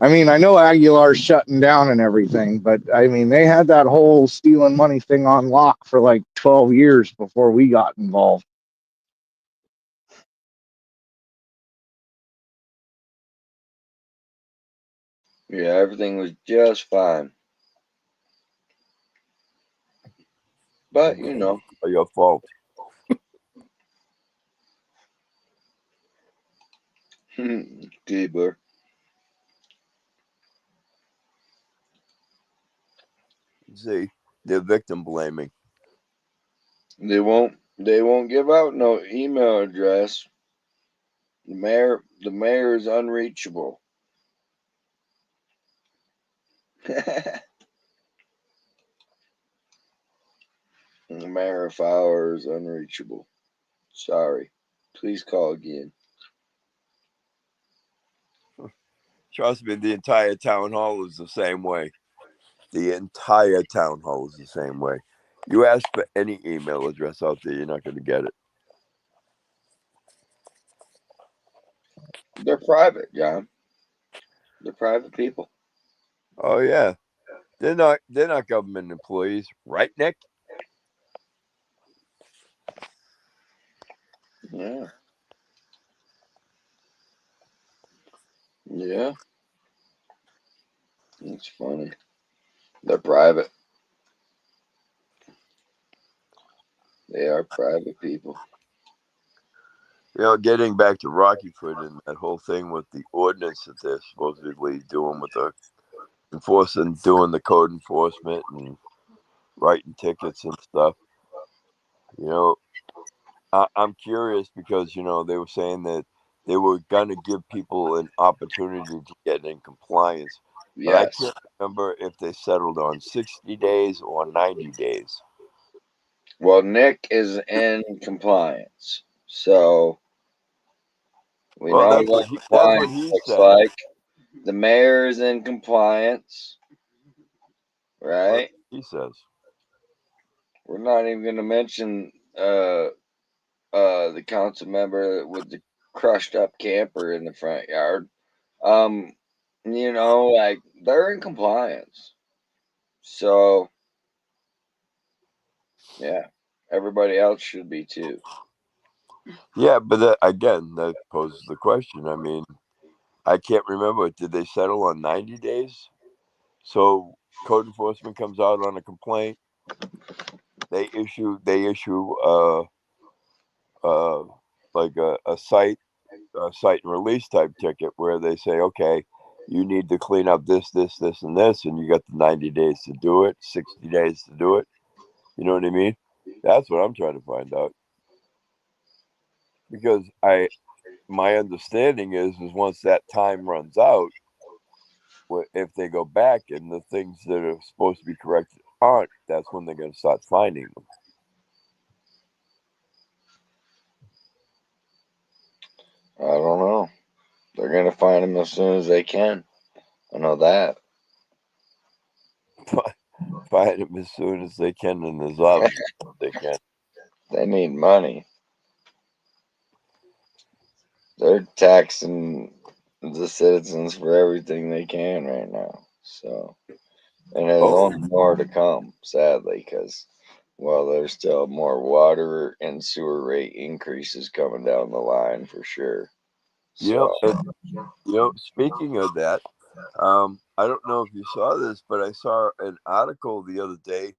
I mean, I know Aguilar's shutting down and everything, but I mean, they had that whole stealing money thing on lock for like 12 years before we got involved. Yeah, everything was just fine. But, your fault. Keeper. See, they're victim blaming. They won't give out no email address. The mayor is unreachable. The mayor of Fowler is unreachable. Sorry. Please call again. Trust me, the entire town hall is the same way. The entire town hall is the same way. You ask for any email address out there, you're not going to get it. They're private, John. They're private people. Oh yeah, they're not government employees, right, Nick? Yeah. Yeah. It's funny. They're private. They are private people. You know, getting back to Rockyford and that whole thing with the ordinance that they're supposedly doing with the doing the code enforcement and writing tickets and stuff. You know, I'm curious because they were saying that they were going to give people an opportunity to get in compliance, but I Yes. can't remember if they settled on 60 days or 90 days. Well, Nick is in compliance, so we Well, know that's what what compliance he looks said. like. The mayor is in compliance, Well, right? he says. We're not even going to mention the council member with the crushed up camper in the front yard. Like they're in compliance. So yeah, everybody else should be too. Yeah, but again, that poses the question. I mean, I can't remember. Did they settle on 90 days? So code enforcement comes out on a complaint. They issue like a site and release type ticket where they say, okay, you need to clean up this, and this, and you got the 90 days to do it, 60 days to do it. You know what I mean? That's what I'm trying to find out. Because my understanding is once that time runs out, if they go back and the things that are supposed to be corrected aren't, that's when they're going to start finding them. I don't know. They're gonna find him as soon as they can. I know that. Find them as soon as they can, and as loud as they can. They need money. They're taxing the citizens for everything they can right now. So, and there's only more to come, sadly, because there's still more water and sewer rate increases coming down the line for sure. So, Speaking of that, I don't know if you saw this, but I saw an article the other day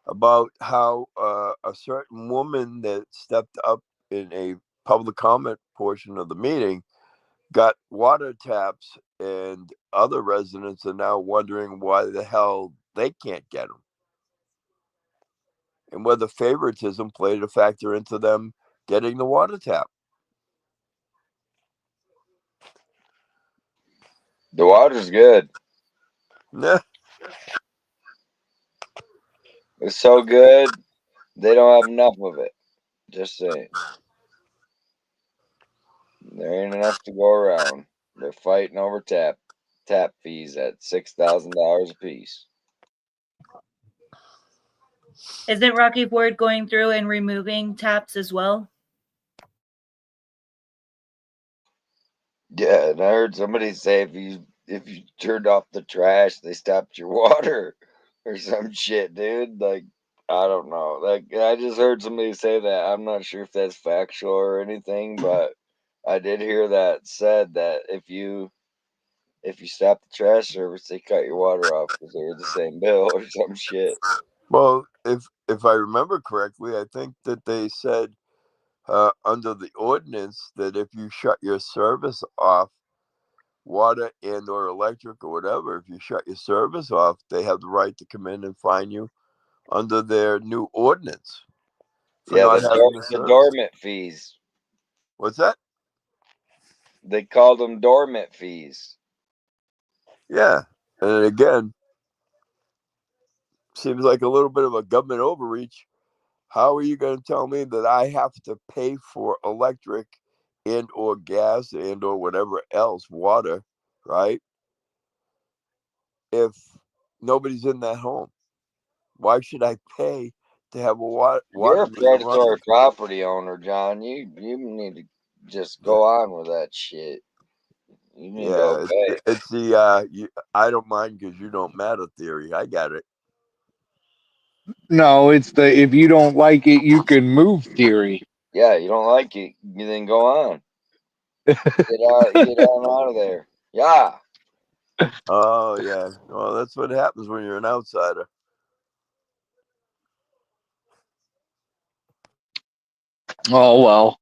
about how a certain woman that stepped up in a public comment portion of the meeting got water taps, and other residents are now wondering why the hell they can't get them, and whether favoritism played a factor into them getting the water tap. the water's good. Nah. It's so good, they don't have enough of it. Just saying. There ain't enough to go around. They're fighting over tap fees at $6,000 a piece. Isn't Rocky Ford going through and removing taps as well? Yeah, and I heard somebody say if you turned off the trash, they stopped your water or some shit, dude. Like, I don't know. Like, I just heard somebody say that. I'm not sure if that's factual or anything, but I did hear that said that if you stop the trash service, they cut your water off because they were the same bill or some shit. Well, if I remember correctly, I think that they said under the ordinance that if you shut your service off, water and or electric or whatever, if you shut your service off, they have the right to come in and fine you under their new ordinance for Yeah, not having a the service. dormant fees. What's that? They called them dormant fees. Yeah, and again, seems like a little bit of a government overreach. How are you going to tell me that I have to pay for electric and or gas and or whatever else, water, right? If nobody's in that home, why should I pay to have a water You're a meter run. predatory property owner, John. You need to just go on with that shit. You need to Yeah, obey. it's the I don't mind because you don't matter theory. I got it. No, it's the if you don't like it, you can move theory. Yeah, you don't like it, you then go on. Get on out of there. Yeah. Oh yeah. Well, that's what happens when you're an outsider. Oh well,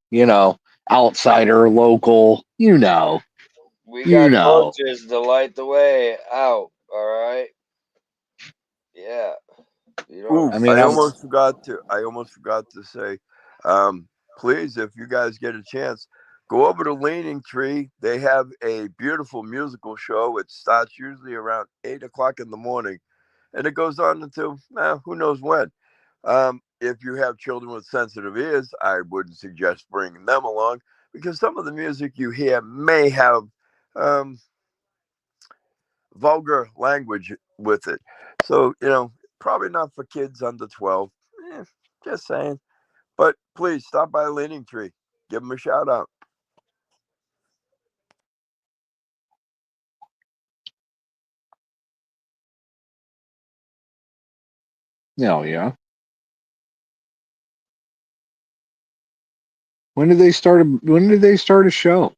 outsider, local, We you got know. torches to light the way out. All right. Yeah. You don't. Ooh, I mean, I'm I almost forgot to say, please, if you guys get a chance, go over to Leaning Tree. They have a beautiful musical show. It starts usually around 8 o'clock in the morning, and it goes on until who knows when. If you have children with sensitive ears, I wouldn't suggest bringing them along because some of the music you hear may have um, vulgar language with it. So, probably not for kids under 12. Just saying. But please stop by Leaning Tree. Give them a shout out. yeah. When did they start a show?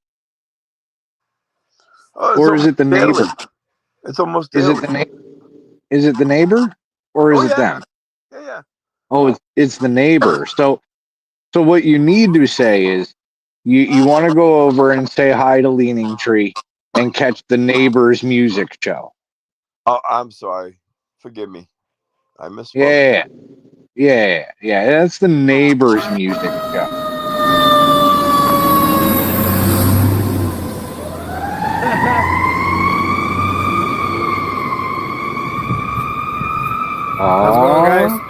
Oh, it's Or is almost it the daily. neighbor? It's almost Is it daily. the neighbor? Or is Oh, it yeah. them? Yeah. Oh, it's the neighbor. So what you need to say is you want to go over and say hi to Leaning Tree and catch the neighbor's music show. Oh, I'm sorry. Forgive me. I misspoke. Yeah. That's the neighbor's music show. How's it going, guys?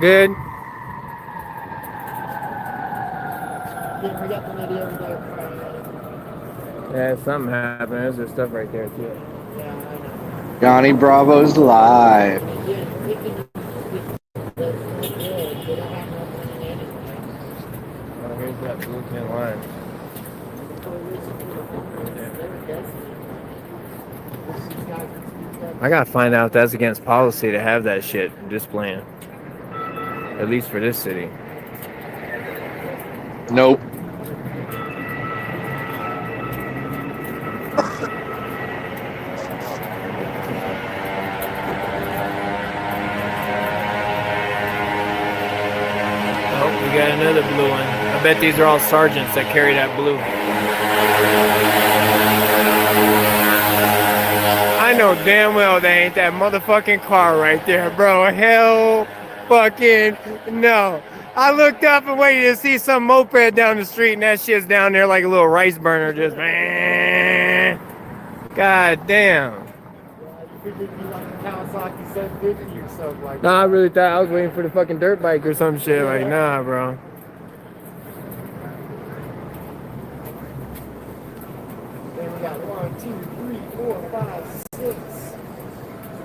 Good. Yeah, something happened. There's just stuff right there too. Johnny Bravo's live. Oh, here's that blue tin line. I gotta find out if that's against policy to have that shit displaying. At least for this city. Nope. Oh, we got another blue one. I bet these are all sergeants that carry that blue. I know damn well they ain't that motherfucking car right there, bro. Hell fucking no. I looked up and waited to see some moped down the street, and that shit's down there like a little rice burner, just man. God damn. Nah, I really thought I was waiting for the fucking dirt bike or some shit. Like, nah, bro. Then we got 1, 2, 3, 4, 5, 6.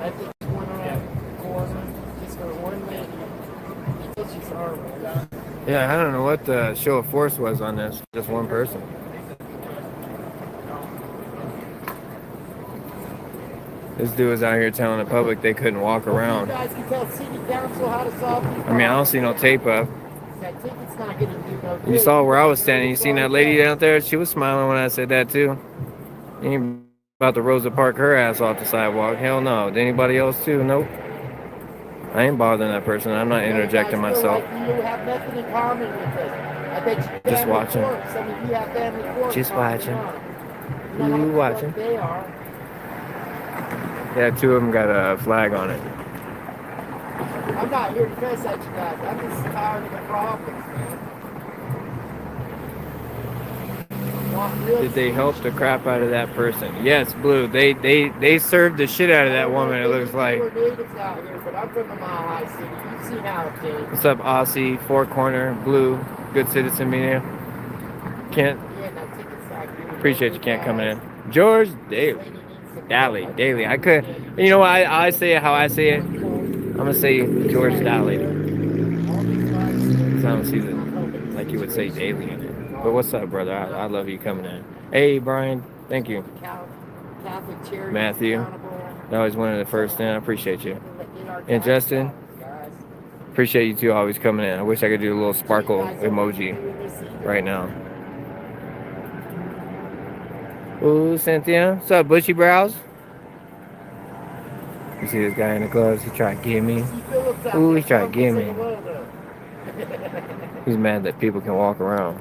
I think one around the corner. Just for one lady. She's horrible. Yeah, I don't know what the show of force was on this. Just one person. This dude was out here telling the public they couldn't walk around. You guys can tell city council how to solve these I mean, I don't see no tape up. that ticket's not getting you no You saw where I was standing. You seen that lady out there? She was smiling when I said that too. You ain't about to Rosa Park her ass off the sidewalk. Hell no. Did anybody else too? Nope. I ain't bothering that person. I'm not interjecting myself. You have nothing in common with it. I bet you Just watching. Some of you have family court. Just watching. You You watching? They are. Yeah, two of them got a flag on it. I'm not here to cuss at you guys. I'm just tired of the problems, man. Did they help the crap out of that person? Yes, Blue. They served the shit out of that woman, it looks like. Natives out here, but I'm from the Mile High City. You've seen how it is. What's up, Aussie? Four Corner, Blue, good citizen media. Can't appreciate you can't come in. George Daly. I could, you know what? I say it how I say it. I'm gonna say George Daly. don't see the, like you would say, daily in it. But what's up, brother? I love you coming in. Hey, Brian. Thank you. Catholic Charity. Matthew. That was one of the first thing. I appreciate you. And Justin. Appreciate you too always coming in. I wish I could do a little sparkle emoji right now. Ooh, Cynthia. What's up, bushy brows? You see this guy in the gloves? He tried to get me. Ooh, he tried to get me. He's mad that people can walk around.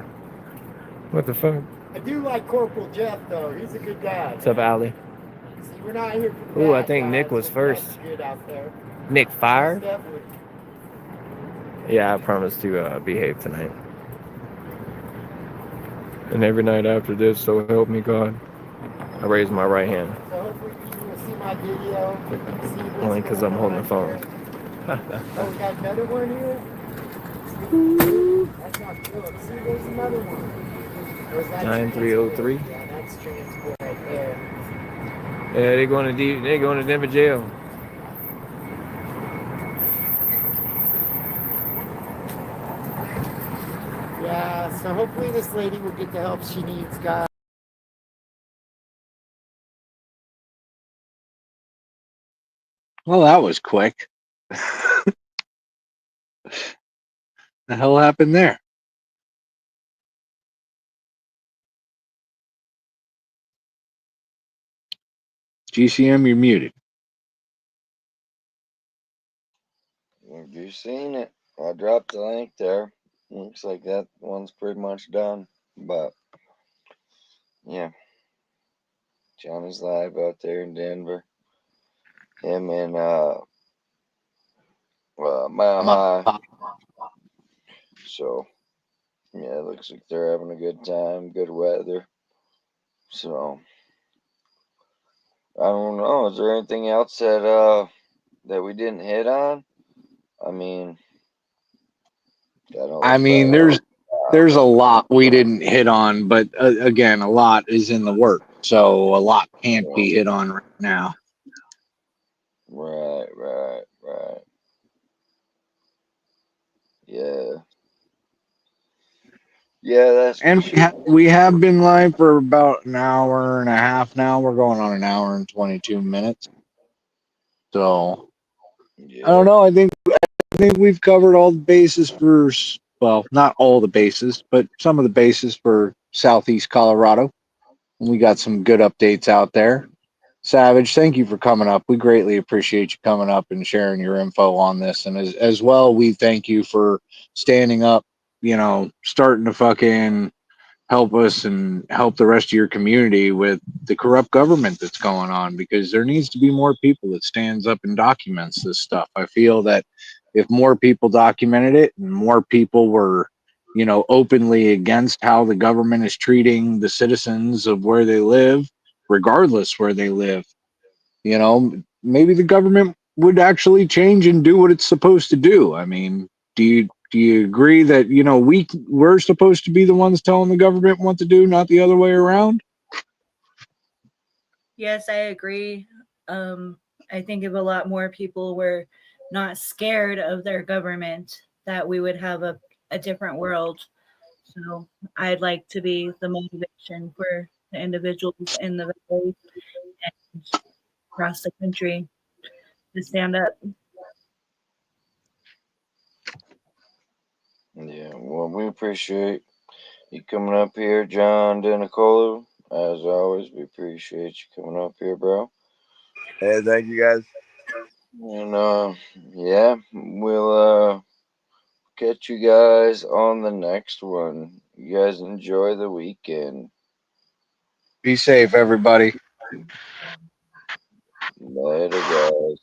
What the fuck? I do like Corporal Jeff, though. He's a good guy. What's up, Allie? See, we're not here for Ooh, I think Nick was first. Good out there. Nick fired? Yeah, I promise to behave tonight. And every night after this, so help me God. I raise my right hand. So hopefully you will see my video. Only because I'm holding the phone. Oh, we got another one here? That's not good. See, there's another one. 9303. Yeah, that's transport right there. Yeah, they're going to Denver jail. Yeah, so hopefully this lady will get the help she needs, guys. Well, that was quick. The hell happened there? GCM, you're muted. Have you seen it? I dropped the link there. Looks like that one's pretty much done. But yeah, Johnny's live out there in Denver. Him and Mile High. So yeah, it looks like they're having a good time, good weather. So I don't know. Is there anything else that we didn't hit on? I mean, there's a lot we didn't hit on, but again, a lot is in the work, so a lot can't be hit on right now. Right. Yeah. Yeah, that's. And we have been live for about an hour and a half now. We're going on an hour and 22 minutes. So yeah. I don't know. I think we've covered all the bases for, well, not all the bases, but some of the bases for Southeast Colorado. We got some good updates out there. Savage, thank you for coming up. We greatly appreciate you coming up and sharing your info on this. And as well, we thank you for standing up, starting to fucking help us and help the rest of your community with the corrupt government that's going on, because there needs to be more people that stands up and documents this stuff. I feel that if more people documented it and more people were, openly against how the government is treating the citizens of where they live, regardless where they live, maybe the government would actually change and do what it's supposed to do. I mean, do you agree that we're supposed to be the ones telling the government what to do, not the other way around? Yes, I agree. I think if a lot more people were not scared of their government, that we would have a different world. So I'd like to be the motivation for the individuals in the valley and across the country to stand up. Yeah, well, we appreciate you coming up here, John DeNicola. As always, we appreciate you coming up here, bro. Hey, thank you guys. And yeah, we'll catch you guys on the next one. You guys enjoy the weekend. Be safe, everybody. Later, guys.